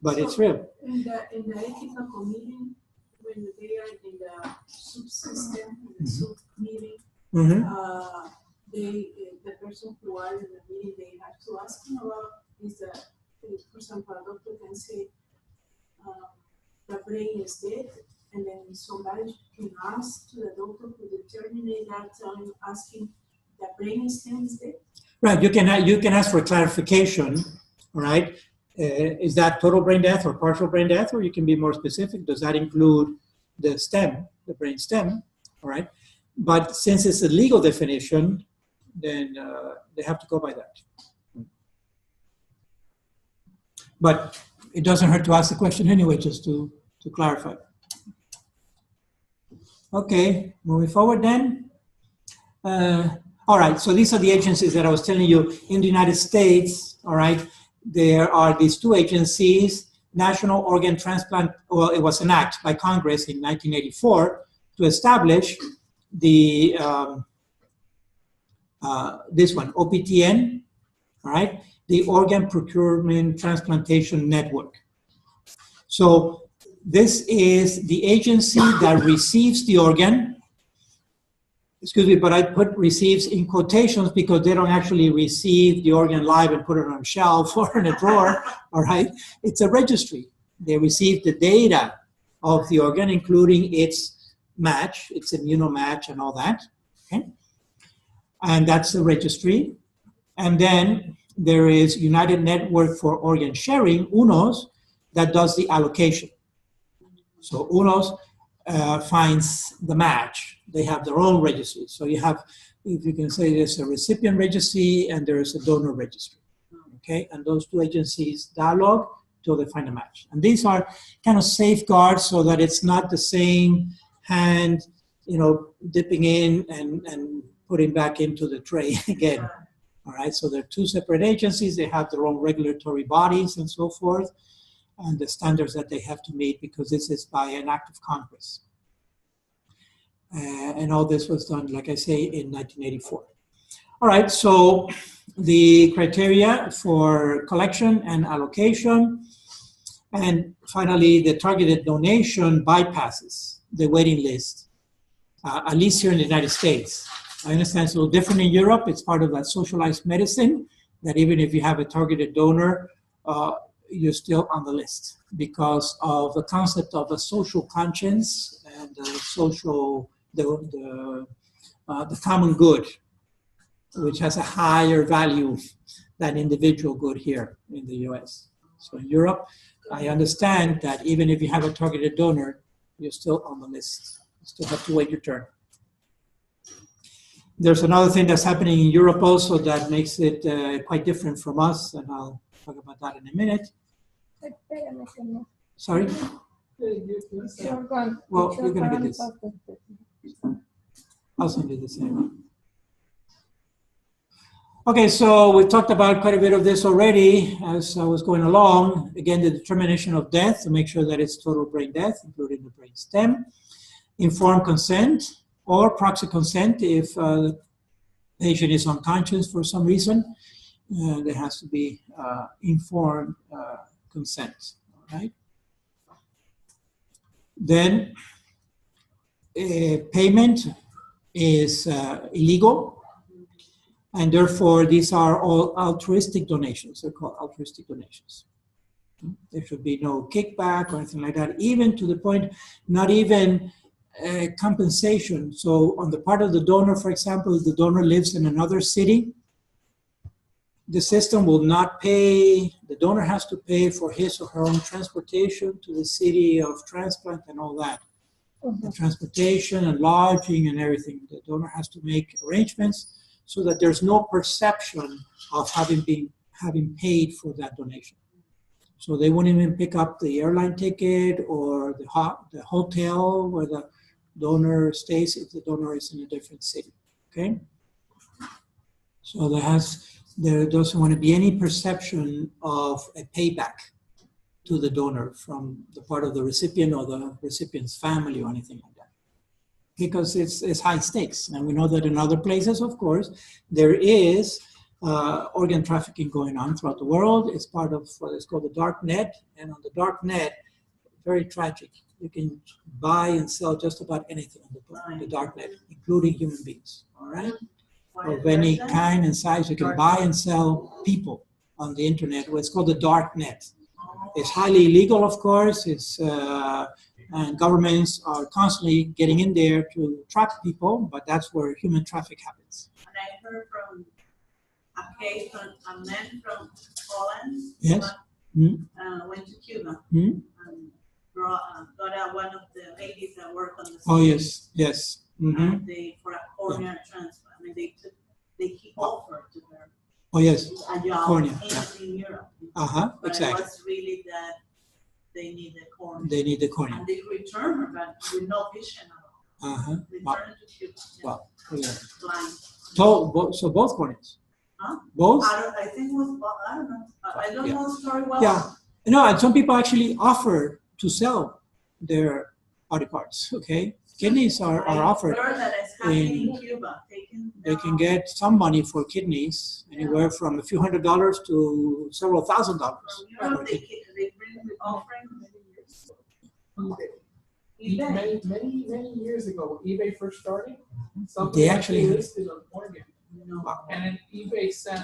But so it's real. In the ethical committee, when they are in the subsystem, in the sub meeting, the person who are in the meeting, they have to ask him about is that, for example, a doctor can say the brain is dead, and then somebody can ask to the doctor who determined that, asking the brain stem is dead. Right, you can ask for clarification, all right? Is that total brain death or partial brain death, or you can be more specific? Does that include the stem, the brain stem, all right? But since it's a legal definition, then they have to go by that. But it doesn't hurt to ask the question anyway, just to clarify. Okay, moving forward then. All right, so these are the agencies that I was telling you in the United States, all right? There are these two agencies, National Organ Transplant, well, it was an act by Congress in 1984 to establish the, this one, OPTN, all right? The Organ Procurement Transplantation Network. So this is the agency that receives the organ. Excuse me, but I put receives in quotations because they don't actually receive the organ live and put it on a shelf or in a drawer, all right? It's a registry. They receive the data of the organ, including its match, its immunomatch and all that, okay? And that's the registry. And then there is United Network for Organ Sharing, UNOS, that does the allocation. So UNOS finds the match. They have their own registry. So you have, if you can say, there's a recipient registry and there's a donor registry, okay? And those two agencies dialogue till they find a match. And these are kind of safeguards so that it's not the same hand, you know, dipping in and putting back into the tray again, all right? So they're two separate agencies. They have their own regulatory bodies and so forth, and the standards that they have to meet because this is by an act of Congress. And all this was done, like I say, in 1984. All right, so the criteria for collection and allocation, and finally, the targeted donation bypasses the waiting list, at least here in the United States. I understand it's a little different in Europe. It's part of that socialized medicine, that even if you have a targeted donor, you're still on the list because of the concept of a social conscience and the common good, which has a higher value than individual good here in the US. So in Europe, I understand that even if you have a targeted donor, you're still on the list. You still have to wait your turn. There's another thing that's happening in Europe also that makes it quite different from us, and I'll talk about that in a minute. Sorry? Well, you're going to get this. I'll send you the same. Okay, so we talked about quite a bit of this already as I was going along. Again, the determination of death to make sure that it's total brain death, including the brain stem. Informed consent or proxy consent if the patient is unconscious for some reason. There has to be informed consent, all right? Then payment is illegal, and therefore these are all altruistic donations. They're called altruistic donations. There should be no kickback or anything like that, even to the point, not even compensation. So on the part of the donor, for example, if the donor lives in another city, the system will not pay, the donor has to pay for his or her own transportation to the city of transplant and all that. The transportation and lodging and everything. The donor has to make arrangements so that there's no perception of having paid for that donation. So they won't even pick up the airline ticket or the hotel where the donor stays if the donor is in a different city, okay? So there doesn't want to be any perception of a payback to the donor from the part of the recipient or the recipient's family or anything like that. Because it's high stakes. And we know that in other places, of course, there is organ trafficking going on throughout the world. It's part of what is called the dark net. And on the dark net, very tragic. You can buy and sell just about anything on the dark net, including human beings, all right? of any kind and size. You can buy and sell people on the internet. It's called the dark net. It's highly illegal, of course. And governments are constantly getting in there to trap people, but that's where human traffic happens. And I heard from a case from a man from Poland. Yes. Went to Cuba and got out one of the ladies that work on the street. Oh yes, yes. And they for a cornea transplant. I mean, he offered to her. Oh yes, a job cornea. In Europe. But exactly. It was really that they need the cornea. They need the cornea. And they return her, but with no vision at all. Return her to Cuba. Wow. Yeah. Blind. So both corneas. Huh? Both? I think it was, I don't know. I don't know the story well. Yeah. No, and some people actually offer to sell their body parts, okay? Kidneys are offered. I heard that it's happening in Cuba. They can get some money for kidneys, anywhere from a few $100s to several $1,000s. They bring the offering eBay. Many years ago, when eBay first started, they actually listed an organ. And then eBay sent,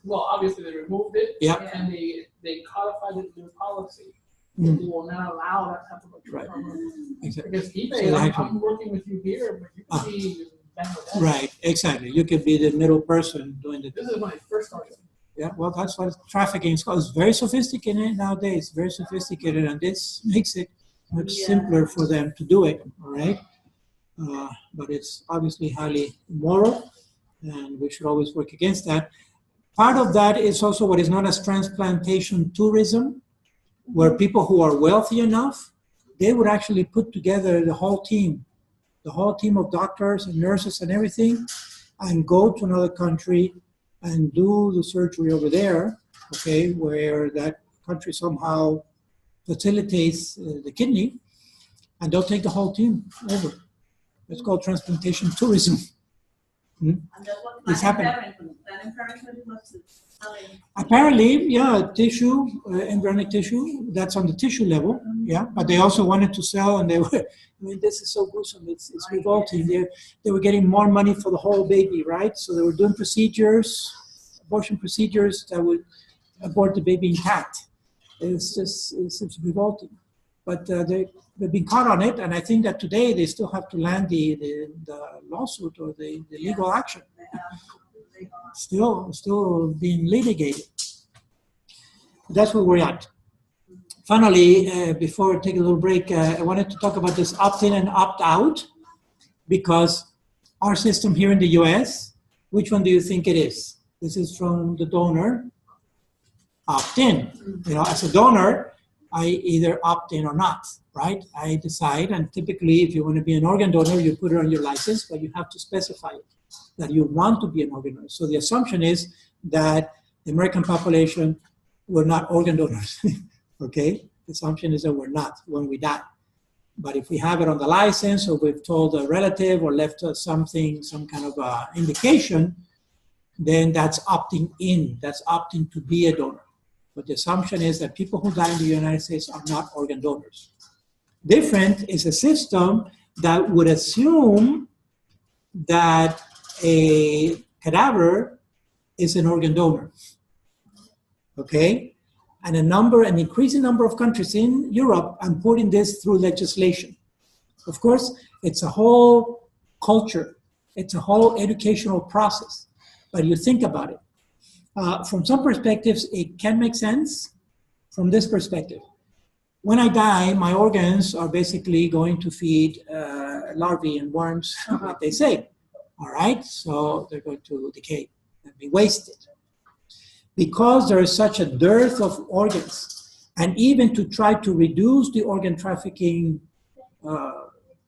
well, obviously they removed it, and they codified it in their policy. They will not allow that type of a transplant. Exactly. Because eBay, I'm working with you here, but you can be in Bangladesh. Right, exactly. You could be the middle person doing the. This is when it first started. Yeah, well, that's what trafficking is called. It's very sophisticated nowadays, very sophisticated, and this makes it much simpler for them to do it, all right? But it's obviously highly immoral, and we should always work against that. Part of that is also what is known as transplantation tourism, where people who are wealthy enough, they would actually put together the whole team of doctors and nurses and everything, and go to another country and do the surgery over there, okay, where that country somehow facilitates the kidney, and they'll take the whole team over. It's called transplantation tourism. And that's what It's happening. Planned Parenthood was telling. Apparently, yeah, tissue, embryonic tissue, that's on the tissue level, yeah, but they also wanted to sell, and they were, I mean, this is so gruesome, it's revolting. They were getting more money for the whole baby, right? So they were doing abortion procedures that would abort the baby intact. It's revolting. But they've been caught on it, and I think that today they still have to land the lawsuit or the legal action. Still being litigated. That's where we're at. Finally, before we take a little break, I wanted to talk about this opt-in and opt-out, because our system here in the US, which one do you think it is? This is from the donor. Opt-in. As a donor, I either opt in or not, right? I decide, and typically if you want to be an organ donor, you put it on your license, but you have to specify it, that you want to be an organ donor. So the assumption is that the American population were not organ donors, okay? The assumption is that we're not when we die. But if we have it on the license, or we've told a relative or left some kind of indication, then that's opting in, that's opting to be a donor. But the assumption is that people who die in the United States are not organ donors. Different is a system that would assume that a cadaver is an organ donor, okay? And an increasing number of countries in Europe are putting this through legislation. Of course, it's a whole culture. It's a whole educational process. But you think about it. From some perspectives, it can make sense from this perspective. When I die, my organs are basically going to feed larvae and worms, like they say. All right, so they're going to decay and be wasted. Because there is such a dearth of organs, and even to try to reduce the organ trafficking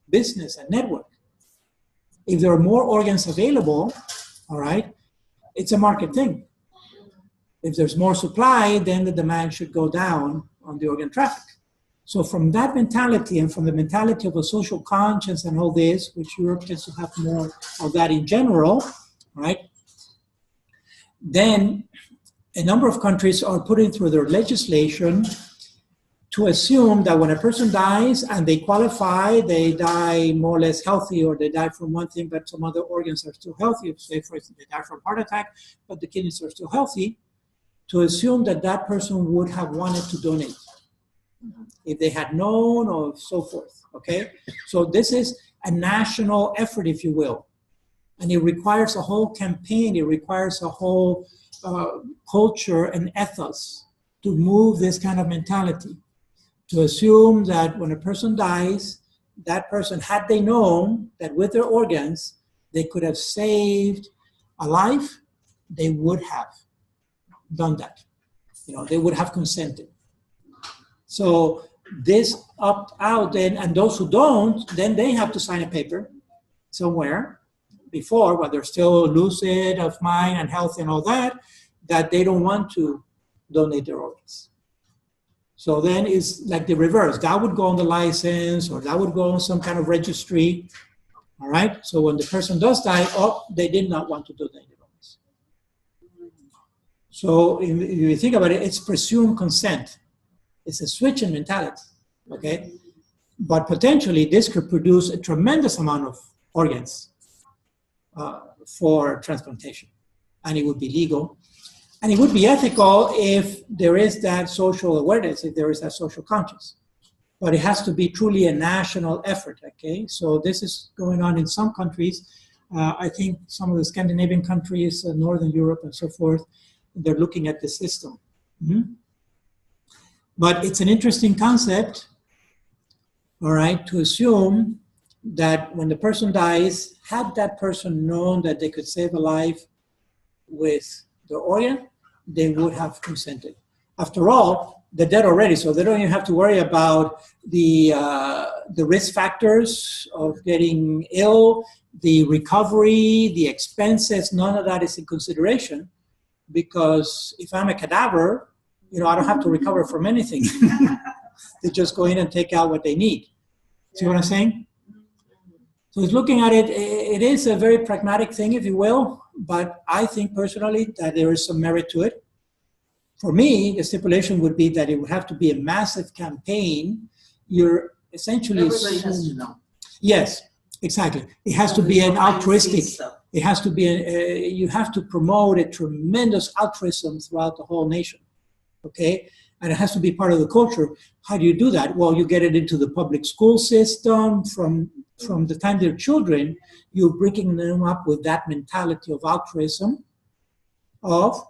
business and network, if there are more organs available, all right, it's a market thing. If there's more supply, then the demand should go down on the organ traffic. So from that mentality, and from the mentality of a social conscience and all this, which Europe tends to have more of that in general, right? Then a number of countries are putting through their legislation to assume that when a person dies and they qualify, they die more or less healthy, or they die from one thing, but some other organs are still healthy. Say, for instance, they die from heart attack, but the kidneys are still healthy, to assume that that person would have wanted to donate if they had known, or so forth, okay? So this is a national effort, if you will, and it requires a whole campaign, it requires a whole culture and ethos to move this kind of mentality, to assume that when a person dies, that person, had they known that with their organs they could have saved a life, they would have done that. You know, they would have consented. So this opt-out then, and those who don't, then they have to sign a paper somewhere before, while they're still lucid of mind and healthy and all that, that they don't want to donate their organs. So then it's like the reverse. That would go on the license, or that would go on some kind of registry. All right? So when the person does die, oh, they did not want to donate their organs. So if you think about it, it's presumed consent. It's a switch in mentality, okay? But potentially this could produce a tremendous amount of organs for transplantation. And it would be legal. And it would be ethical if there is that social awareness, if there is that social conscience. But it has to be truly a national effort, okay? So this is going on in some countries. I think some of the Scandinavian countries, Northern Europe and so forth, they're looking at the system. Mm-hmm. But it's an interesting concept, all right, to assume that when the person dies, had that person known that they could save a life with their organ, they would have consented. After all, they're dead already, so they don't even have to worry about the risk factors of getting ill, the recovery, the expenses. None of that is in consideration, because if I'm a cadaver, you know, I don't have to recover from anything. They just go in and take out what they need. See what I'm saying? So it's looking at it, it is a very pragmatic thing, if you will, but I think personally that there is some merit to it. For me, the stipulation would be that it would have to be a massive campaign. You're essentially... Everybody has to know. Yes, exactly. It has to be an altruistic... It has to be, you have to promote a tremendous altruism throughout the whole nation, okay? And it has to be part of the culture. How do you do that? Well, you get it into the public school system. From the time they're children, you're bringing them up with that mentality of altruism, of,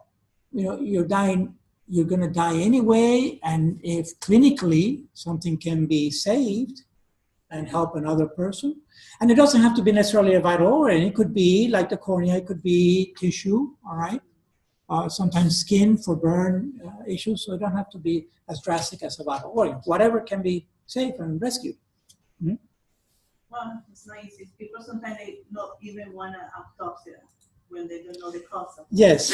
you know, you're dying, you're going to die anyway, and if clinically something can be saved and help another person, and it doesn't have to be necessarily a vital organ. It could be like the cornea, it could be tissue, all right? Sometimes skin for burn issues, so it don't have to be as drastic as a vital organ. Whatever can be saved and rescued. Mm-hmm. Well, it's nice. People sometimes they don't even want to autopsy when they don't know the cause of it. Yes,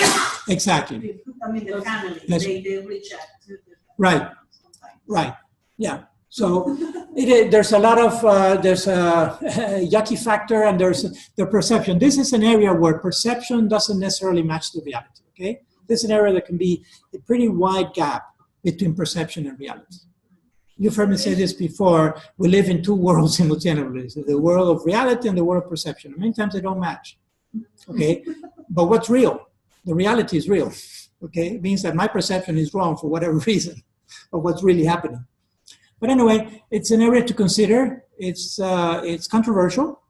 exactly. I mean, the family, they reach out to the right, right, yeah. So there's a lot of, there's a yucky factor, and there's the perception. This is an area where perception doesn't necessarily match the reality, okay? This is an area that can be a pretty wide gap between perception and reality. You've heard me say this before, we live in two worlds simultaneously, so the world of reality and the world of perception. Many times they don't match, okay? But what's real? The reality is real, okay? It means that my perception is wrong for whatever reason of what's really happening. But anyway, it's an area to consider. It's controversial,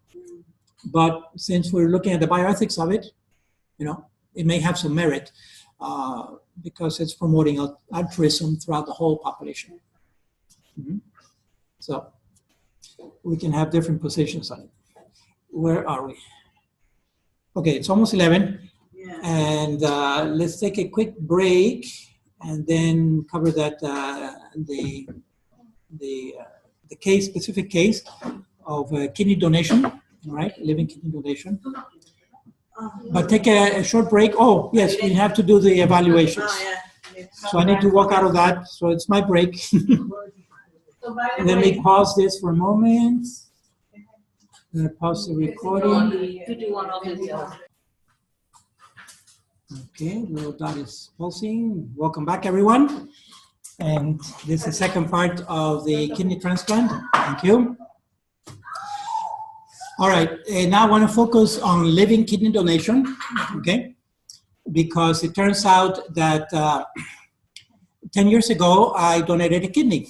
but since we're looking at the bioethics of it, you know, it may have some merit because it's promoting altruism throughout the whole population. Mm-hmm. So we can have different positions on it. Where are we? Okay, it's almost 11, yeah. And let's take a quick break and then cover that the case, specific case of kidney donation, all right, living kidney donation. But take a short break. Oh, yes, we have to do the evaluations. So I need to walk out of that. So it's my break. Let me pause this for a moment. I'm going to pause the recording. Okay, little dot is pulsing. Welcome back, everyone. And this is the second part of the kidney transplant. Thank you. All right, now I want to focus on living kidney donation, okay? Because it turns out that 10 years ago, I donated a kidney.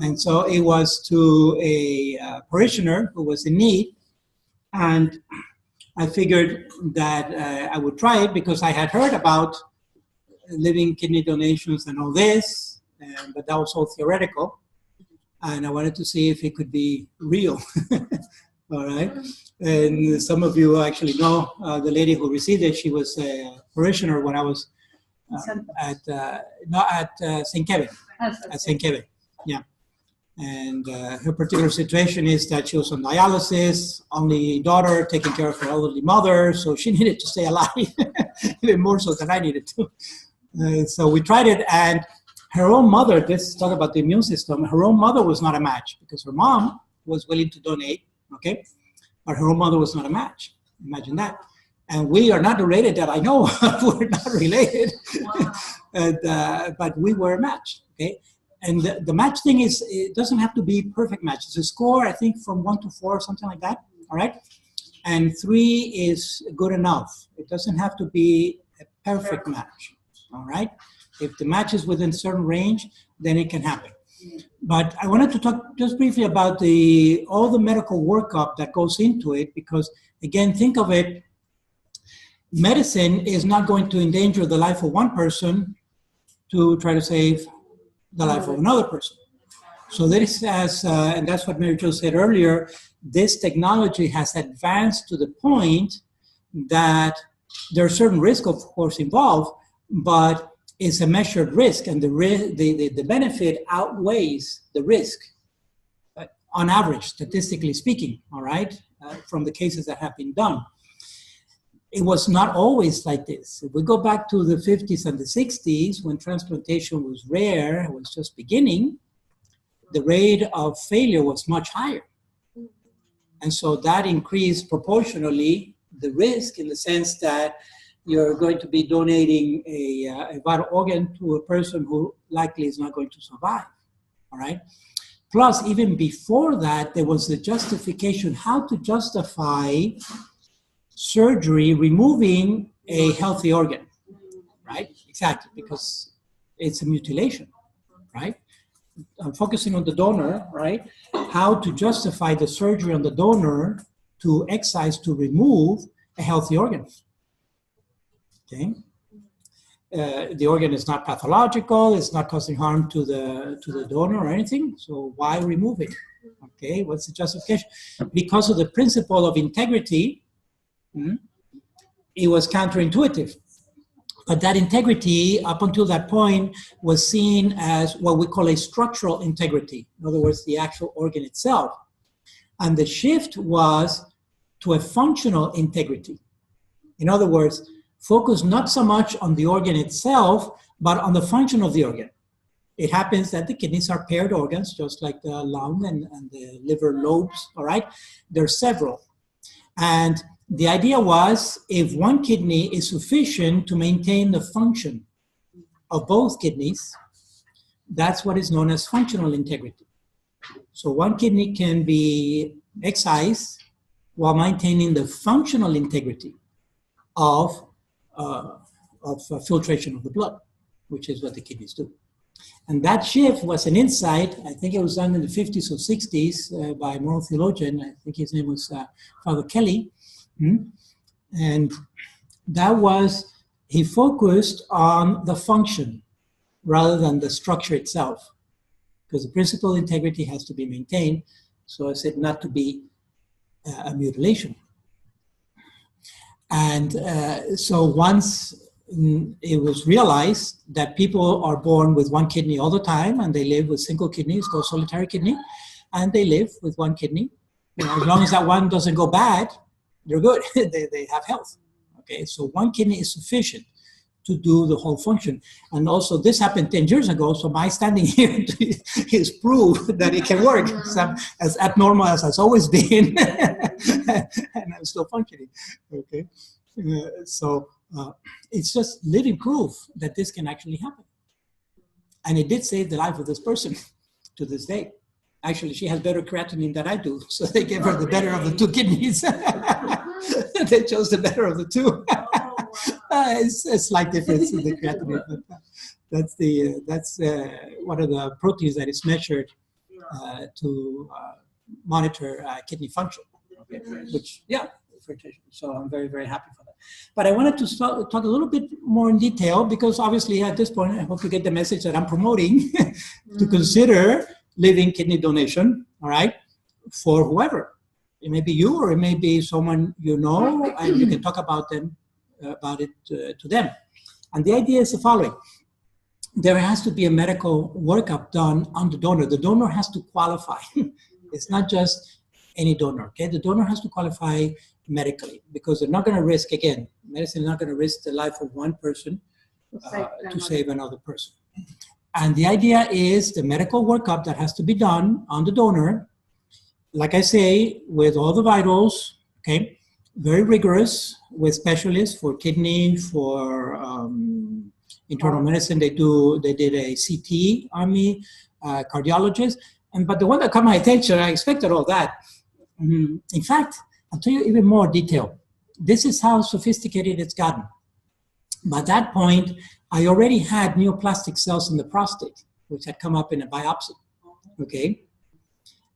And so it was to a parishioner who was in need. And I figured that I would try it because I had heard about living kidney donations and all this, but that was all theoretical. And I wanted to see if it could be real. All right. And some of you actually know the lady who received it. She was a parishioner when I was at St. Kevin. At St. Kevin, yeah. And her particular situation is that she was on dialysis, only daughter taking care of her elderly mother, so she needed to stay alive, even more so than I needed to. So we tried it, and her own mother, this talk about the immune system, her own mother was not a match because her mom was willing to donate, okay? But her own mother was not a match. Imagine that. And we are not related that I know of. We're not related. Wow. And, but we were a match, okay? And the match thing is, it doesn't have to be perfect match. It's a score, I think, from 1 to 4 or something like that, all right? And 3 is good enough. It doesn't have to be a perfect match, all right? If the match is within a certain range, then it can happen. But I wanted to talk just briefly about all the medical workup that goes into it, because, again, think of it, medicine is not going to endanger the life of one person to try to save the life of another person. So this has, and that's what Mary Jo said earlier, this technology has advanced to the point that there are certain risks, of course, involved, but it's a measured risk, and the benefit outweighs the risk, on average, statistically speaking, all right, from the cases that have been done. It was not always like this. If we go back to the 50s and the 60s, when transplantation was rare, it was just beginning, the rate of failure was much higher. And so that increased proportionally the risk, in the sense that you're going to be donating a vital organ to a person who likely is not going to survive, all right? Plus, even before that, there was the justification, how to justify surgery removing a healthy organ, right? Exactly, because it's a mutilation, right? I'm focusing on the donor, right? How to justify the surgery on the donor to excise, to remove a healthy organ, okay? The organ is not pathological, it's not causing harm to the donor or anything, so why remove it? Okay, what's the justification? Because of the principle of integrity, it was counterintuitive. But that integrity, up until that point, was seen as what we call a structural integrity. In other words, the actual organ itself. And the shift was to a functional integrity. In other words, focus not so much on the organ itself, but on the function of the organ. It happens that the kidneys are paired organs, just like the lung and the liver lobes, all right? There are several. And the idea was, if one kidney is sufficient to maintain the function of both kidneys, that's what is known as functional integrity. So one kidney can be excised while maintaining the functional integrity of filtration of the blood, which is what the kidneys do. And that shift was an insight, I think it was done in the 50s or 60s by a moral theologian, I think his name was Father Kelly. And that was, he focused on the function rather than the structure itself, because the principle of integrity has to be maintained, so I said not to be a mutilation. And so once it was realized that people are born with one kidney all the time, and they live with single kidneys, called solitary kidney, and they live with one kidney. You know, as long as that one doesn't go bad, they're good. they have health. Okay, so one kidney is sufficient to do the whole function. And also, this happened 10 years ago, so my standing here is proof that it can work. So I'm as abnormal as I've always been, and I'm still functioning. Okay, it's just living proof that this can actually happen. And it did save the life of this person to this day. Actually, she has better creatinine than I do, so they gave her the better of the two kidneys. They chose the better of the two. It's a slight difference in the creatinine, but that's one of the proteins that is measured to monitor kidney function. Okay. Which, filtration. So I'm very, very happy for that. But I wanted to talk a little bit more in detail because obviously at this point, I hope you get the message that I'm promoting to consider living kidney donation, all right, for whoever. It may be you or it may be someone you know, and you can talk about it to them. And the idea is the following. There has to be a medical workup done on the donor. The donor has to qualify. It's not just any donor, okay? The donor has to qualify medically because they're not going to risk, again, medicine is not going to risk the life of one person to save another person. And the idea is the medical workup that has to be done on the donor, like I say, with all the vitals, okay, very rigorous with specialists for kidney, for internal medicine. They did a CT on me, cardiologist. But the one that caught my attention, I expected all that. In fact, I'll tell you even more detail. This is how sophisticated it's gotten. By that point, I already had neoplastic cells in the prostate, which had come up in a biopsy, okay?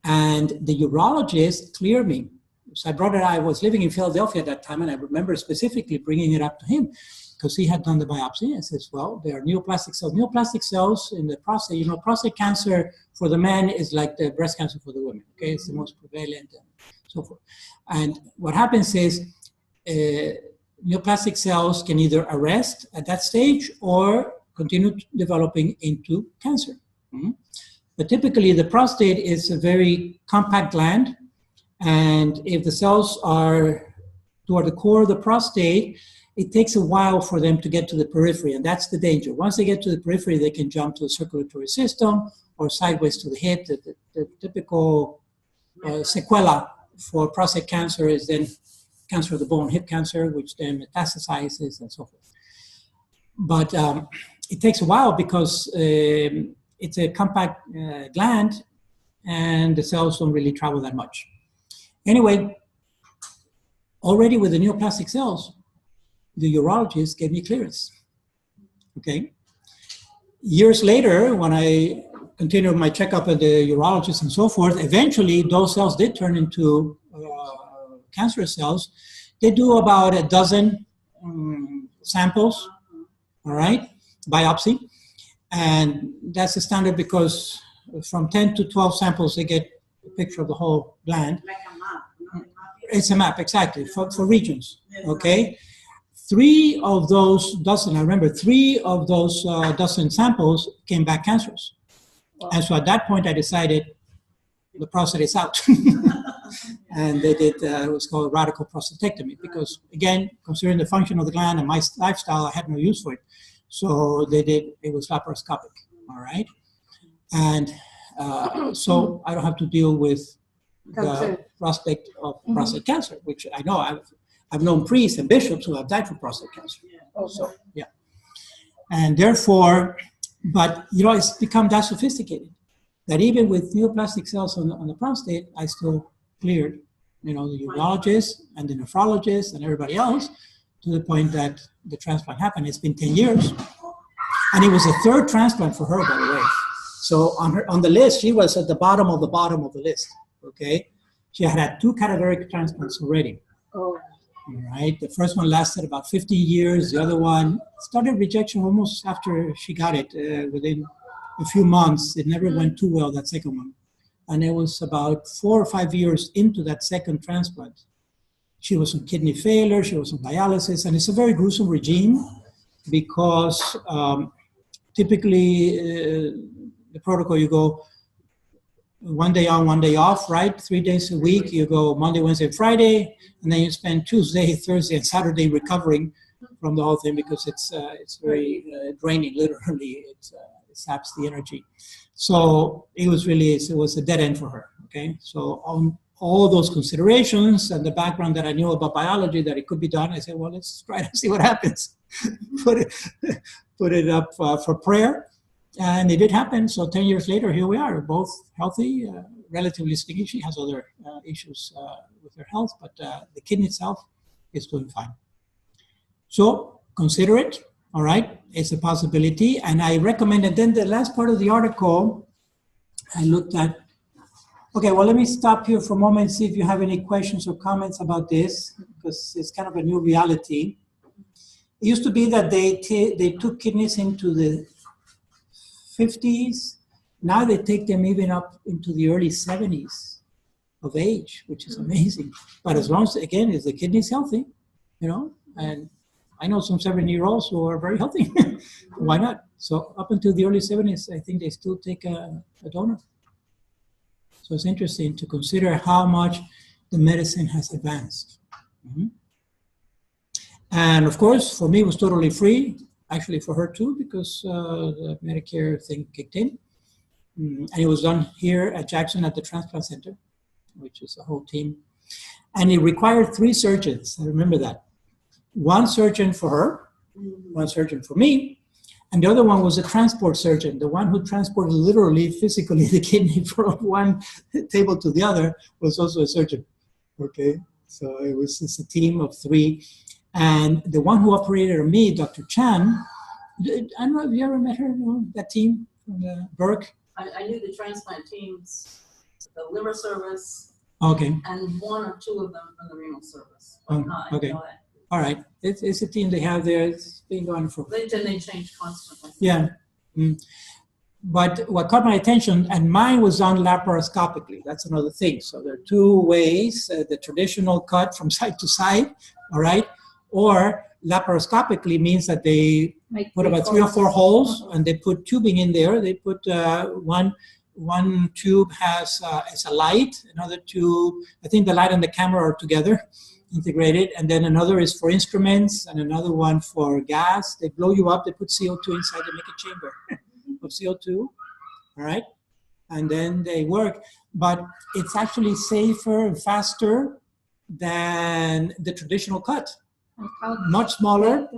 And the urologist cleared me. So I brought it, I was living in Philadelphia at that time, and I remember specifically bringing it up to him because he had done the biopsy. I says, well, there are neoplastic cells. Neoplastic cells in the prostate, you know, prostate cancer for the men is like the breast cancer for the women, okay? It's the most prevalent and so forth. And what happens is, neoplastic cells can either arrest at that stage or continue developing into cancer. But typically the prostate is a very compact gland, and if the cells are toward the core of the prostate, it takes a while for them to get to the periphery, and that's the danger. Once they get to the periphery, they can jump to the circulatory system or sideways to the hip. The typical sequela for prostate cancer is then cancer of the bone, hip cancer, which then metastasizes and so forth. But it takes a while because it's a compact gland and the cells don't really travel that much. Anyway, already with the neoplastic cells, the urologist gave me clearance, okay? Years later, when I continued my checkup at the urologist and so forth, eventually those cells did turn into cancerous cells. They do about a dozen samples, all right, biopsy. And that's the standard because from 10 to 12 samples, they get a picture of the whole gland. Like a map. No? It's a map, exactly, for regions, okay? 3 of those dozen, I remember 3 of those dozen samples came back cancerous. Wow. And so at that point, I decided the prostate is out. And they did what's called radical prostatectomy because, again, considering the function of the gland and my lifestyle, I had no use for it. So they did, it was laparoscopic, all right? And so I don't have to deal with the prospect of prostate cancer, which I know I've known priests and bishops who have died from prostate cancer. So, yeah. And therefore, but, you know, it's become that sophisticated that even with neoplastic cells on the prostate, I still cleared, you know, the urologist and the nephrologist and everybody else to the point that the transplant happened. It's been 10 years. And it was the 3rd transplant for her, by the way. So on the list, she was at the bottom of the list, okay? She had 2 cadaveric transplants already. Oh. All right, the first one lasted about 50 years. The other one started rejection almost after she got it, within a few months. It never went too well, that second one. And it was about 4 or 5 years into that second transplant. She was on kidney failure, she was on dialysis, and it's a very gruesome regime because typically the protocol, you go 1 day on, 1 day off, right? 3 days a week. You go Monday, Wednesday, Friday, and then you spend Tuesday, Thursday, and Saturday recovering from the whole thing because it's very draining, literally. It saps the energy. So it was a dead end for her, okay? So on all those considerations and the background that I knew about biology that it could be done, I said, well, let's try to see what happens. Put it up for prayer. And it did happen. So 10 years later, here we are, both healthy, relatively speaking. She has other issues with her health, but the kidney itself is doing fine. So consider it, all right? It's a possibility. And I recommend, and then the last part of the article, I looked at, okay, well, let me stop here for a moment and see if you have any questions or comments about this, because it's kind of a new reality. It used to be that they took kidneys into the 50s. Now they take them even up into the early 70s of age, which is amazing. But as long as, again, is the kidney's healthy, you know, and I know some 70-year-olds who are very healthy. Why not? So up until the early 70s, I think they still take a donor. So it's interesting to consider how much the medicine has advanced. Mm-hmm. And of course, for me, it was totally free. Actually, for her too, because the Medicare thing kicked in. And it was done here at Jackson at the Transplant Center, which is a whole team. And it required 3 surgeons. I remember that. 1 surgeon for her, 1 surgeon for me, and the other one was a transport surgeon, the one who transported literally, physically, the kidney from one table to the other was also a surgeon. Okay, so it was just a team of 3. And the one who operated on me, Dr. Chan, I don't know, have you ever met her, that team from Burke? I knew the transplant teams, the liver service, okay, and 1 or 2 of them from the renal service. Okay. All right, it's a team they have there. It's been going for. They change constantly. Yeah, but what caught my attention, and mine was done laparoscopically. That's another thing. So there are 2 ways: the traditional cut from side to side, all right, or laparoscopically means that they put about 3 or 4 holes and they put tubing in there. They put one tube has a light, another tube. I think the light and the camera are together, integrated, and then another is for instruments and another one for gas. They blow you up, they put CO2 inside, they make a chamber of CO2, all right? And then they work. But it's actually safer and faster than the traditional cut. Much smaller.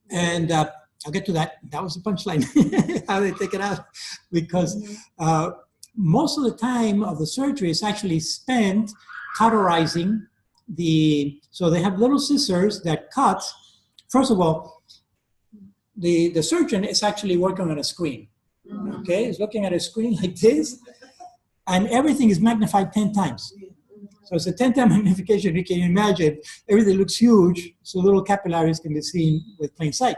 And I'll get to that. That was the punchline, how they take it out. Because most of the time of the surgery is actually spent cauterizing so they have little scissors that cut. First of all, the surgeon is actually working on a screen. Okay, he's looking at a screen like this, and everything is magnified 10 times. So it's a 10-time magnification. You can imagine everything looks huge, so little capillaries can be seen with plain sight.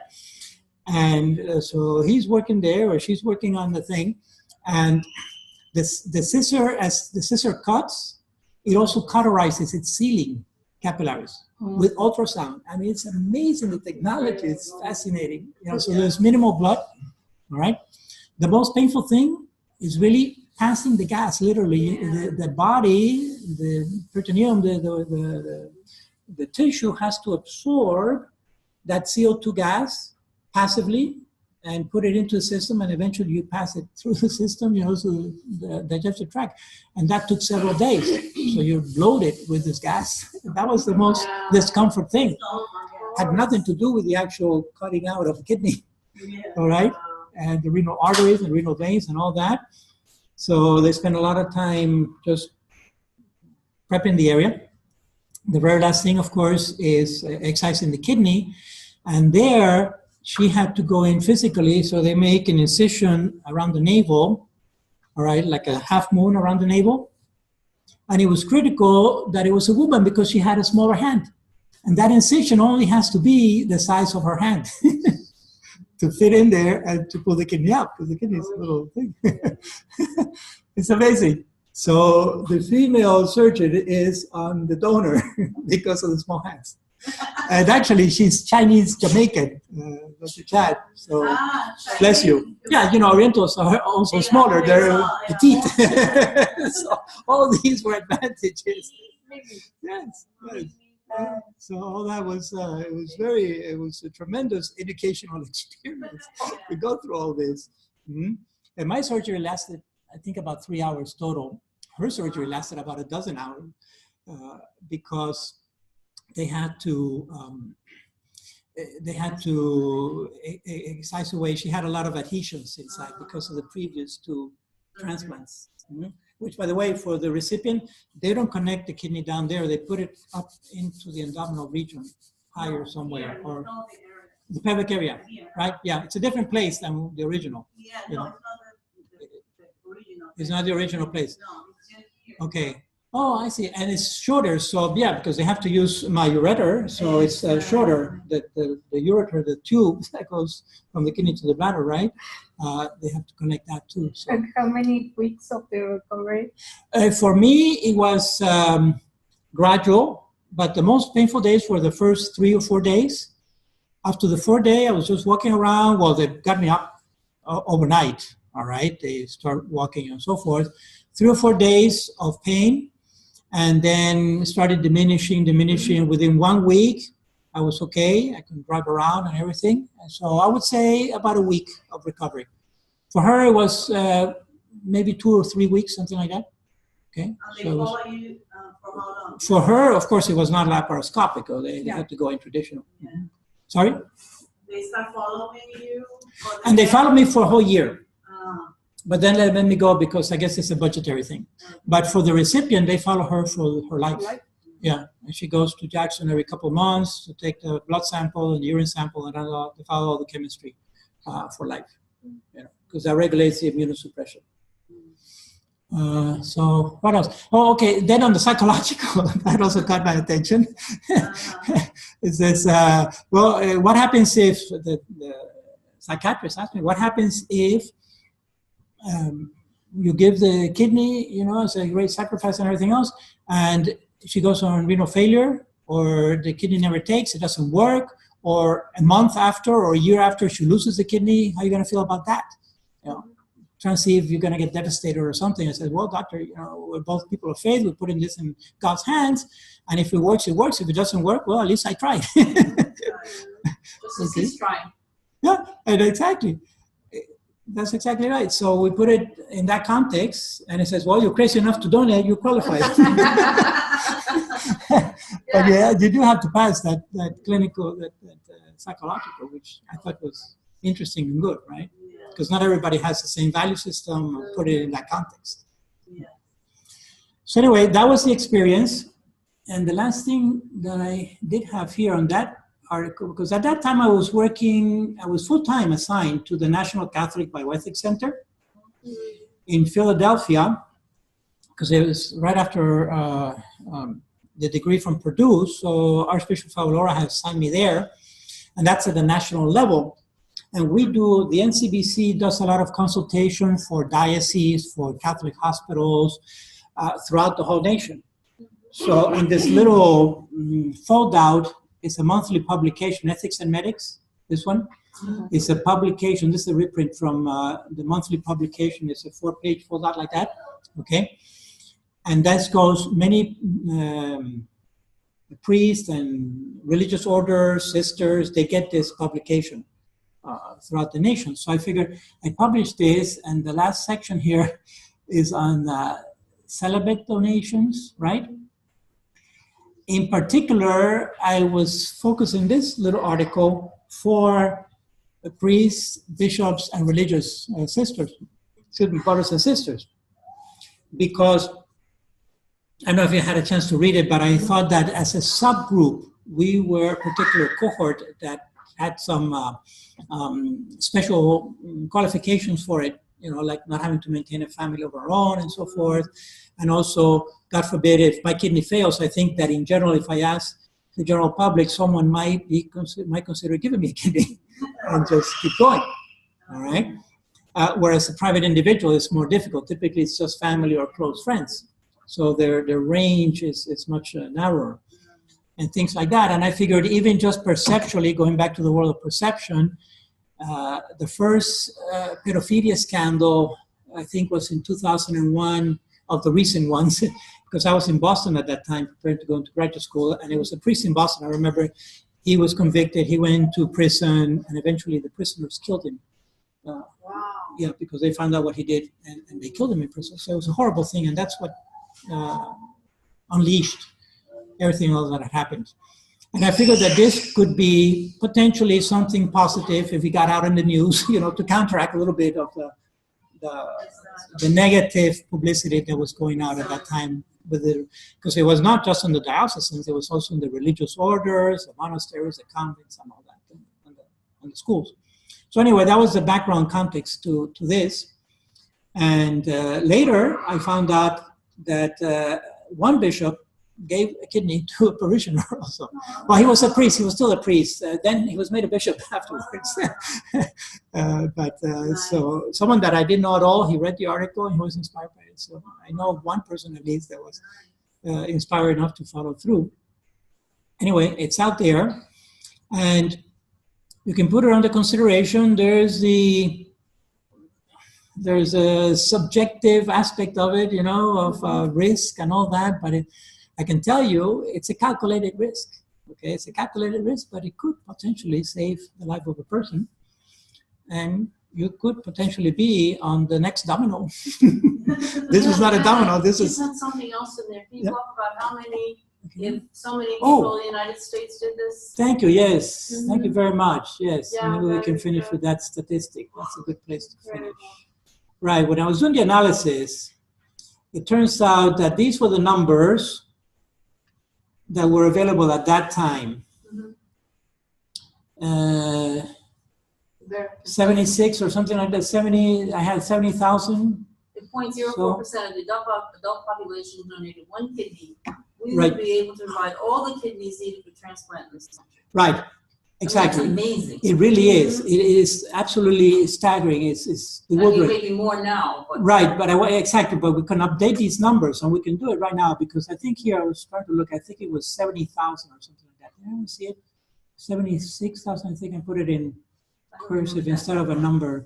And so he's working there, or she's working on the thing, and the scissor, as the scissor cuts, it also cauterizes its sealing capillaries with ultrasound. I mean, it's amazing. The technology is fascinating. So there's minimal blood, all right? The most painful thing is really passing the gas, literally. The body, the peritoneum, the tissue has to absorb that CO2 gas passively and put it into the system, and eventually you pass it through the system, so the digestive tract. And that took several days. So you're bloated with this gas. That was the most discomfort thing. Had nothing to do with the actual cutting out of the kidney, all right? And the renal arteries and renal veins and all that. So they spend a lot of time just prepping the area. The very last thing, of course, is excising the kidney. And there, she had to go in physically, so they make an incision around the navel, all right, like a half moon around the navel. And it was critical that it was a woman because she had a smaller hand. And that incision only has to be the size of her hand to fit in there and to pull the kidney out, because the kidney is a little thing. It's amazing. So the female surgeon is on the donor because of the small hands. And actually, she's Chinese Jamaican, Dr. Chad. So bless you. Yeah, Orientals are also smaller. They're petite. So all these were advantages. Yes. So all that was it was a tremendous educational experience to go through all this. Mm-hmm. And my surgery lasted, I think, about 3 hours total. Her surgery lasted about a dozen hours because they had to they had to excise away. She had a lot of adhesions inside because of the previous two transplants. Which, by the way, for the recipient, they don't connect the kidney down there. They put it up into the abdominal region, higher somewhere, or the pelvic area, right? Yeah, it's a different place than the original. Yeah, you no, know. it's not the original. It's not the original place. No, it's just here. Okay. Oh, I see. And it's shorter. So yeah, because they have to use my ureter. So it's shorter. The ureter, the tube that goes from the kidney to the bladder, right? They have to connect that too. So. And how many weeks of the recovery? For me, it was gradual, but the most painful days were the first 3 or 4 days. After the 4th day, I was just walking around. Well, they got me up overnight. All right. They start walking and so forth. 3 or 4 days of pain. And then started diminishing. Within 1 week, I was okay. I could drive around and everything. And so I would say about a week of recovery. For her, it was maybe 2 or 3 weeks, something like that. Okay. And they So follow you for how long? for her, of course, it was not laparoscopic. They had to go in traditional. Yeah. Sorry? They start following you? And they followed me for a whole year. But But then they let me go because I guess it's a budgetary thing. But for the recipient, they follow her for her life. Yeah, and she goes to Jackson every couple of months to take the blood sample and the urine sample, and then they follow all the chemistry for life. You know, because that regulates the immunosuppression. So what else? Oh, okay. Then on the psychological, that also caught my attention. It says, what happens if the psychiatrist asked me, what happens if you give the kidney, you know, as a great sacrifice and everything else, and she goes on renal failure, or the kidney never takes, it doesn't work, or a month after or a year after she loses the kidney, how are you going to feel about that? You know, trying to see if you're going to get devastated or something. I said, well, doctor, you know, we're both people of faith. We're putting this in God's hands, and if it works, it works. If it doesn't work, well, at least I tried. Just as he's trying. Yeah, and exactly. That's exactly right. So we put it in that context, and it says, well, you're crazy enough to donate, you qualify. But yeah, you do have to pass that clinical, that psychological, which I thought was interesting and good, right? Because not everybody has the same value system, or put it in that context. Yeah. So anyway, that was the experience. And the last thing that I did have here on that article, because at that time I was full-time assigned to the National Catholic Bioethics Center in Philadelphia, because it was right after the degree from Purdue. So Archbishop Favalora has assigned me there, and that's at the national level. And the NCBC does a lot of consultation for dioceses, for Catholic hospitals throughout the whole nation. So in this little fold-out, it's a monthly publication, Ethics and Medics, this one. It's a publication, this is a reprint from the monthly publication. It's a 4-page fold-out like that, okay? And that goes, many priests and religious orders, sisters, they get this publication throughout the nation. So I figured I published this, and the last section here is on celibate donations, right? In particular, I was focusing this little article for priests, bishops, and religious brothers and sisters. Because, I don't know if you had a chance to read it, but I thought that as a subgroup, we were a particular cohort that had some special qualifications for it, you know, like not having to maintain a family of our own and so forth. And also, God forbid, if my kidney fails, I think that in general, if I ask the general public, someone might consider giving me a kidney and just keep going, all right? Whereas a private individual is more difficult. Typically, it's just family or close friends. So their range is much narrower and things like that. And I figured even just perceptually, going back to the world of perception, the first pedophilia scandal, I think, was in 2001, of the recent ones, because I was in Boston at that time preparing to go into graduate school, and it was a priest in Boston. I remember he was convicted, he went into prison, and eventually the prisoners killed him. Wow. Yeah, because they found out what he did, and they killed him in prison. So it was a horrible thing, and that's what unleashed everything else that had happened. And I figured that this could be potentially something positive if it got out in the news, you know, to counteract a little bit of the negative publicity that was going out at that time, because it was not just in the dioceses, it was also in the religious orders, the monasteries, the convents, and all that, and the schools. So anyway, that was the background context to this. And later, I found out that one bishop gave a kidney to a parishioner also. Well, he was a priest. He was still a priest. Then he was made a bishop afterwards. So someone that I didn't know at all, he read the article and he was inspired by it. So I know of one person at least that was inspired enough to follow through. Anyway, it's out there. And you can put it under consideration. There's a subjective aspect of it, you know, of risk and all that, but I can tell you it's a calculated risk. Okay, it's a calculated risk, but it could potentially save the life of a person, and you could potentially be on the next domino. This is not a domino. This is. You said something else in there. Can you talk about how many? If so many people in the United States did this? Thank you. Yes. Mm-hmm. Thank you very much. Yes. Yeah, maybe we can finish with that statistic. That's a good place to finish. Right. When I was doing the analysis, it turns out that these were the numbers that were available at that time. Mm-hmm. 76 or something like that. 70. I had 70,000. 0.04% of the adult population donated one kidney. We would be able to provide all the kidneys needed for transplant in this country. Right. Exactly. I mean, it's amazing. It really is. It is absolutely staggering. It's bewildering. Maybe more now. But right, but exactly. But we can update these numbers, and we can do it right now because I think here I was trying to look. I think it was 70,000 or something like that. Did I see it? 76,000. I think I put it in cursive instead of a number.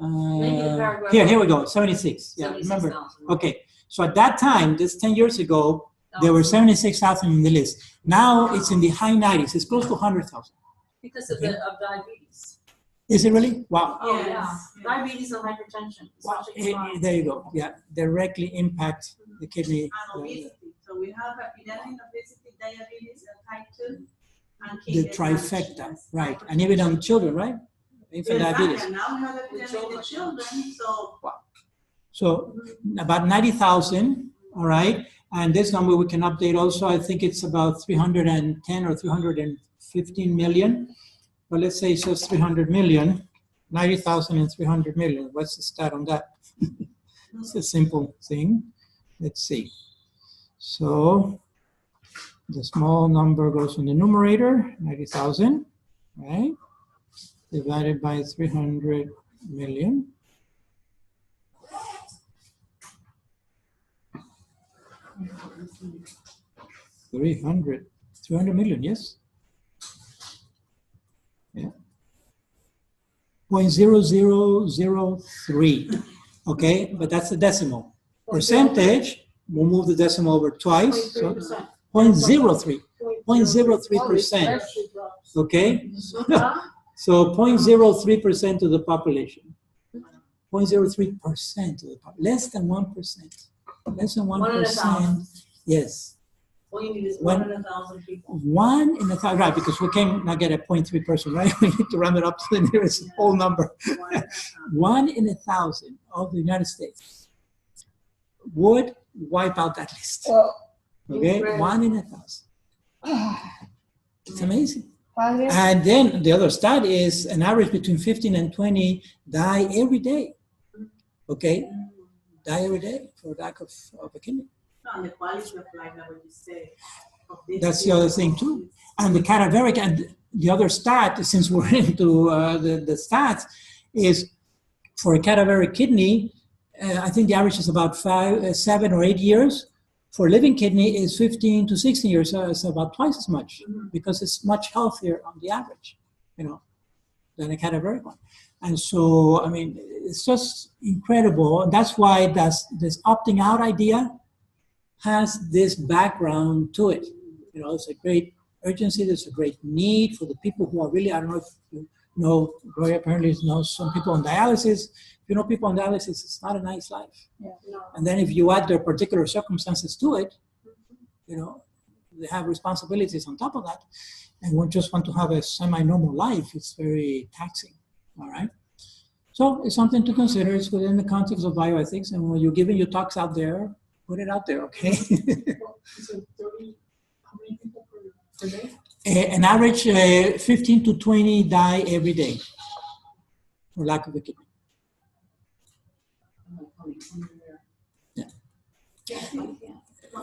Here we go. 76. Yeah, remember? 000, right. Okay. So at that time, this 10 years ago, there were 76,000 in the list. Now it's in the high 90s. It's close to 100,000. Because of diabetes. Is it really? Wow. Oh, yeah. Diabetes and hypertension. Wow. There you go. Yeah, directly impact the kidney. And obesity. So we have epidemic obesity, diabetes, and type 2. And kidney the trifecta, right. And even on children, right? Infant diabetes. And now we have epidemic in children, so. Wow. So about 90,000, all right? And this number we can update also. I think it's about 310 or 315 million. But let's say it's just 300 million, 90,000 and 300 million. What's the stat on that? It's a simple thing. Let's see. So the small number goes in the numerator, 90,000, right? Divided by 300 million. 300 million, yes? Yeah. 0.0003, okay? But that's the decimal. Percentage, we'll move the decimal over twice. So 0.03, 0.03%, okay? So 0.03% of the population. 0.03% of the population, less than 1%. Less than 1%. Yes. All you need is 1 in 1,000 people. 1 in 1,000, right? Because we cannot get a 0.3%, right? We need to round it up to the nearest whole number. 1 in 1,000 of the United States would wipe out that list. Okay, 1 in 1,000. It's amazing. And then the other stat is an average between 15 and 20 die every day. Okay, die every day for lack of a kidney. And the quality of life, that what you say. That's the other thing too. And the cadaveric, and the other stat, since we're into the stats, is for a cadaveric kidney, I think the average is about 7 or 8 years. For a living kidney is 15 to 16 years, so it's about twice as much because it's much healthier on the average, you know, than a cadaveric one. And so, I mean, it's just incredible. And that's why this opting out idea has this background to it. You know, it's a great urgency. There's a great need for the people who are really, I don't know if you know, Gloria apparently knows some people on dialysis. If you know people on dialysis, it's not a nice life. Yeah, no. And then if you add their particular circumstances to it, you know, they have responsibilities on top of that, and we just want to have a semi-normal life. It's very taxing, all right? So it's something to consider. It's within the context of bioethics, and when you're giving your talks out there, put it out there, okay? So 30, how many people per day? An average 15 to 20 die every day for lack of a kidney. Yeah.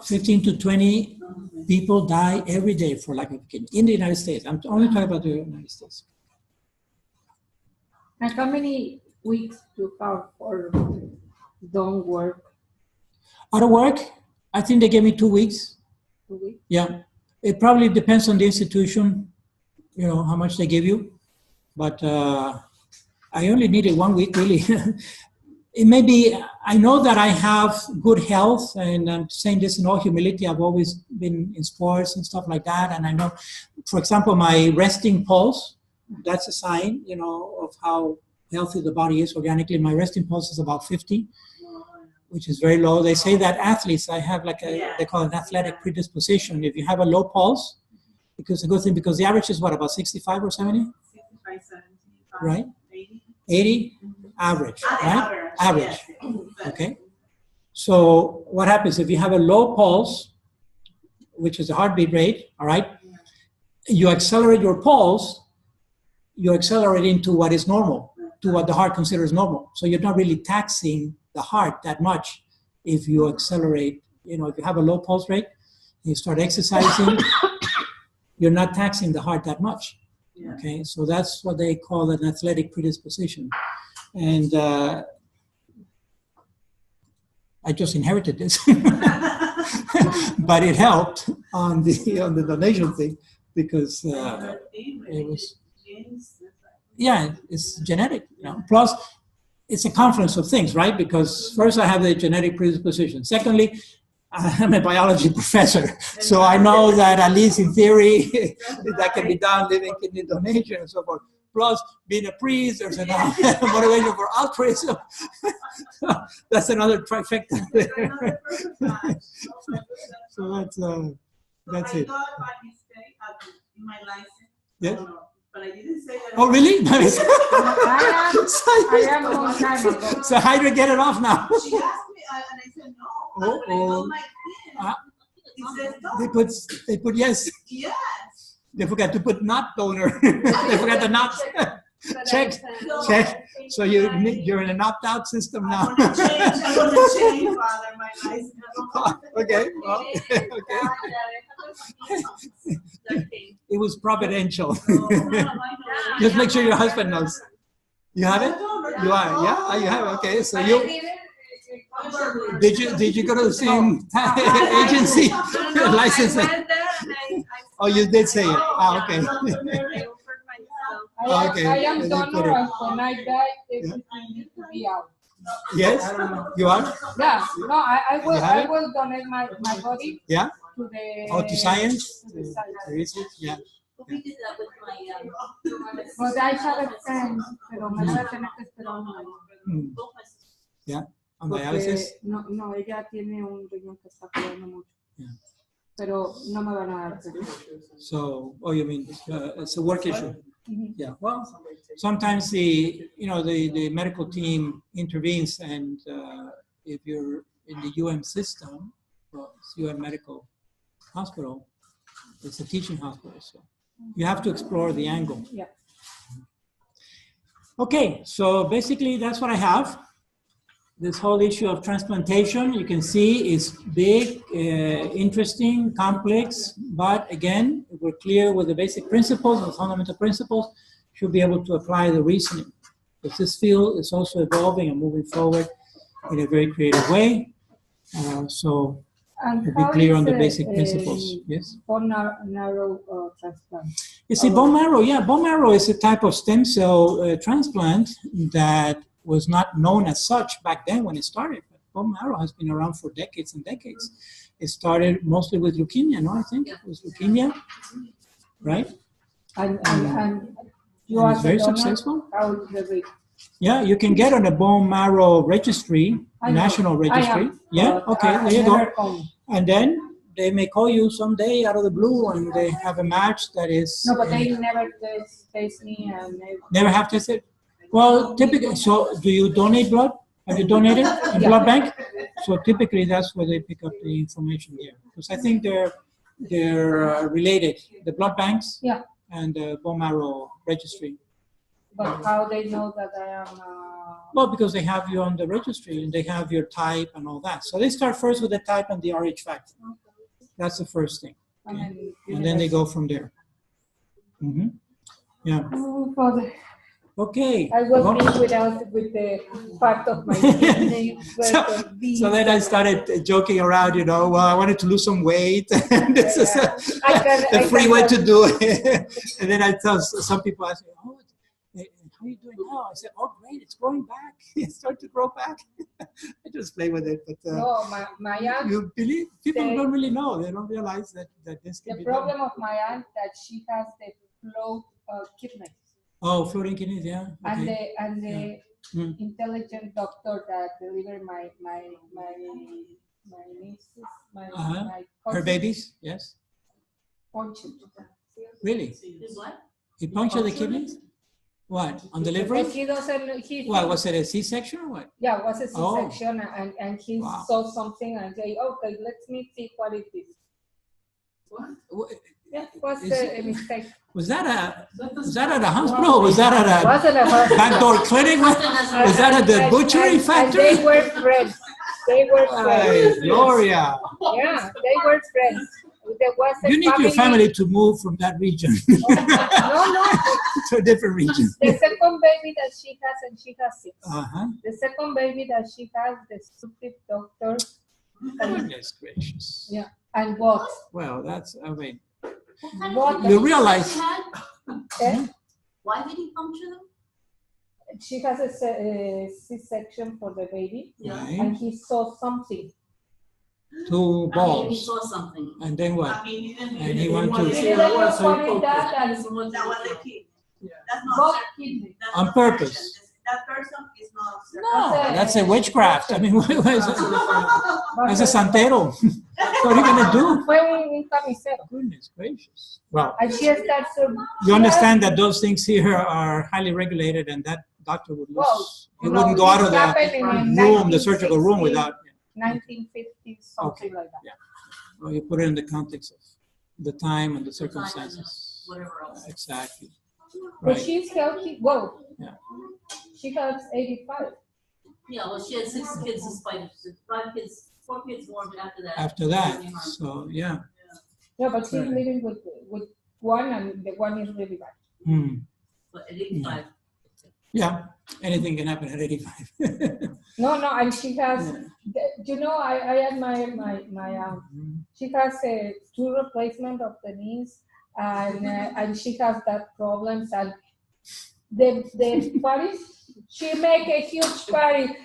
15 to 20 people die every day for lack of a kidney in the United States. I'm only talking about the United States. And how many weeks do you have or don't work? Out of work, I think they gave me 2 weeks. 2 weeks? Yeah. It probably depends on the institution, you know, how much they give you. But I only needed 1 week, really. It may be, I know that I have good health, and I'm saying this in all humility. I've always been in sports and stuff like that. And I know, for example, my resting pulse, that's a sign, you know, of how healthy the body is organically. My resting pulse is about 50, which is very low. They say that athletes, I have like a, they call it an athletic predisposition. If you have a low pulse, because a good thing, because the average is what, about 65 or 70? 65, 75, right? 80. 80? Average, right? Average. Okay. So what happens if you have a low pulse, which is the heartbeat rate, all right? You accelerate your pulse, you accelerate into what is normal, to what the heart considers normal. So you're not really taxing the heart that much if you accelerate. You know, if you have a low pulse rate, you start exercising, you're not taxing the heart that much. Okay, so that's what they call an athletic predisposition. And I just inherited this, but it helped on the donation thing because it was, yeah, it's genetic. You know. Plus, it's a confluence of things, right? Because first I have the genetic predisposition. Secondly, I'm a biology professor, so I know that at least in theory that can be done, living kidney donation and so forth. Plus, being a priest, there's another motivation for altruism. That's another trifecta. So that's it. I got my mistake in my license. Yes. But I didn't say that. Oh, really? I am a long time ago. So how do you get it off now? She asked me, and I said no. Oh, oh. My kid, he said no. They put yes. Yes. They forgot to put not donor. They forgot the not. Check. So you're in an opt-out system now. I want to change, Father, my license. Okay. Well, okay. It was providential. Just make sure your husband knows. You have it? You are, yeah? You have it. Okay, so you did you go to the same agency license? Oh, you did say it. Ah, okay. Okay. I am donor, and when I die, everything needs to be out. Yes, you are. Yeah. No, I will donate my body. Yeah. To the. Oh, to science. To the science. Research. Yeah. We did that with my But I have a friend, pero me voy a tener que esperar un año. Yeah. On dialysis. No, ella tiene un riñón que está fallando mucho. Yeah. Pero no me van a dar. So, oh, you mean it's a work issue? Mm-hmm. Yeah. Well, sometimes the medical team intervenes, and if you're in the UM system, well, it's UM Medical Hospital, it's a teaching hospital, so you have to explore the angle. Yeah. Okay, so basically that's what I have. This whole issue of transplantation, you can see, is big, interesting, complex, but again, if we're clear with the basic principles, the fundamental principles, should be able to apply the reasoning. Because this field is also evolving and moving forward in a very creative way. So to be clear on the basic principles. Yes? Bone marrow transplant. You see, bone marrow, yeah, bone marrow is a type of stem cell transplant that was not known as such back then when it started. But bone marrow has been around for decades and decades. It started mostly with leukemia, no, I think? It was leukemia, right? And you are very successful. How is the rate? Yeah, you can get on a bone marrow registry, national registry. Yeah, okay, there you go. And then they may call you someday out of the blue and they have a match that is. No, but they never taste me and never have tested. Well, typically, so do you donate blood? Have you donated in blood bank? So typically, that's where they pick up the information there, because I think they're related. The blood banks and the bone marrow registry. But how they know that I am? Well, because they have you on the registry and they have your type and all that. So they start first with the type and the RH factor. That's the first thing. Okay? And then they go from there. Mm-hmm. Yeah. Oh, Father. Okay. I was being with the part of my kidney. So then I started joking around, you know, well, I wanted to lose some weight. And this is the free way to do it. And then I tell some people, I say, oh, how are you doing now? I said, oh, great, it's growing back. It's starting to grow back. I just play with it. But no, my aunt, you believe, people don't really know. They don't realize that this can be done. The problem of my aunt that she has the float kidney. Oh, floating kidneys, yeah. Okay. And the intelligent doctor that delivered my nieces, my her babies, yes. Punctured. Really? What? He punctured the kidneys? What, on delivery? He doesn't. What, was it a C-section or what? Yeah, it was a C-section, and he saw something and say, okay, let me see what it is. What? Yeah, it was a mistake. Was that at a hospital? Or was that at a backdoor clinic? Was that at the butchery factory? And they were friends. They were friends. Gloria. Yeah, they were friends. There was a you need your family to move from that region. No. To a different region. The second baby that she has, and she has 6. The second baby that she has, the stupid doctor. Goodness gracious. Yeah, and what? Well, that's, I mean, what you realize. Why did he puncture them? She has a C-section for the baby, right. And he saw something. 2 balls. He saw something. And then what? I mean, and he wanted to. That was the kid. That's not kidney. On purpose. That person is not. No, that's a witchcraft. I mean, what is it? That's a santero. What are you going to do? Goodness gracious. Well, and she starts to, you understand that those things here are highly regulated, and that doctor would lose. He wouldn't go out of the room, the surgical room, without. 1950, something like that. Yeah. Well, you put it in the context of the time and the circumstances. Whatever else. Exactly. But Right. she's healthy. Well, yeah. She has 85. Yeah, well, she had 6 kids in spite of 5 kids, 4 kids born after that. After that, so yeah. Yeah, but she's living with one, and the one is really bad. But at 85. Yeah, anything can happen at 85. No, and she has, you know, I admire my she has a 2 replacement of the knees, and she has that problems, and the parties, she make a huge party.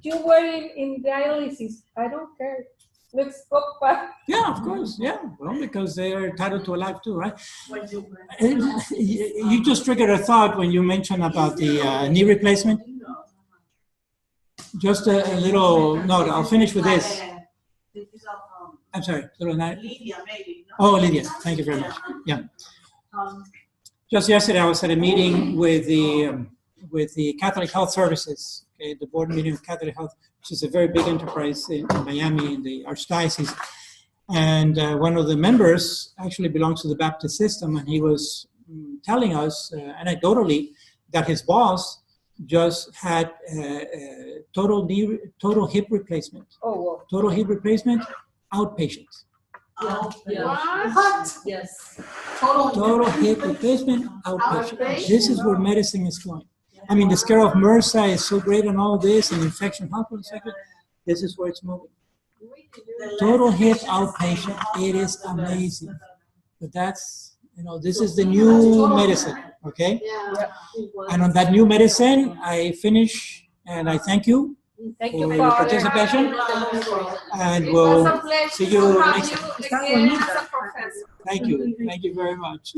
You were in dialysis. I don't care. Let's go back. Yeah, of course. Yeah, well, because they are entitled to a life too, right? You just triggered a thought when you mentioned about the knee replacement. Just a little note. I'll finish with this. I'm sorry. Lydia, maybe. Oh, Lydia. Thank you very much. Yeah. Just yesterday, I was at a meeting with the Catholic Health Services, okay, the board meeting of Catholic Health, which is a very big enterprise in Miami, in the Archdiocese. And one of the members actually belongs to the Baptist system, and he was telling us anecdotally that his boss just had total hip replacement. Oh, wow. Total hip replacement, outpatient. What? Yes. Total hip replacement, outpatient. This is where medicine is going. I mean, the scare of MRSA is so great and all this, and infection, this is where it's moving. Total hip outpatient, it is amazing. But that's, you know, this is the new medicine, okay? And on that new medicine, I finish, and I thank you. Thank you for your participation, and we'll see you next time. Thank you very much.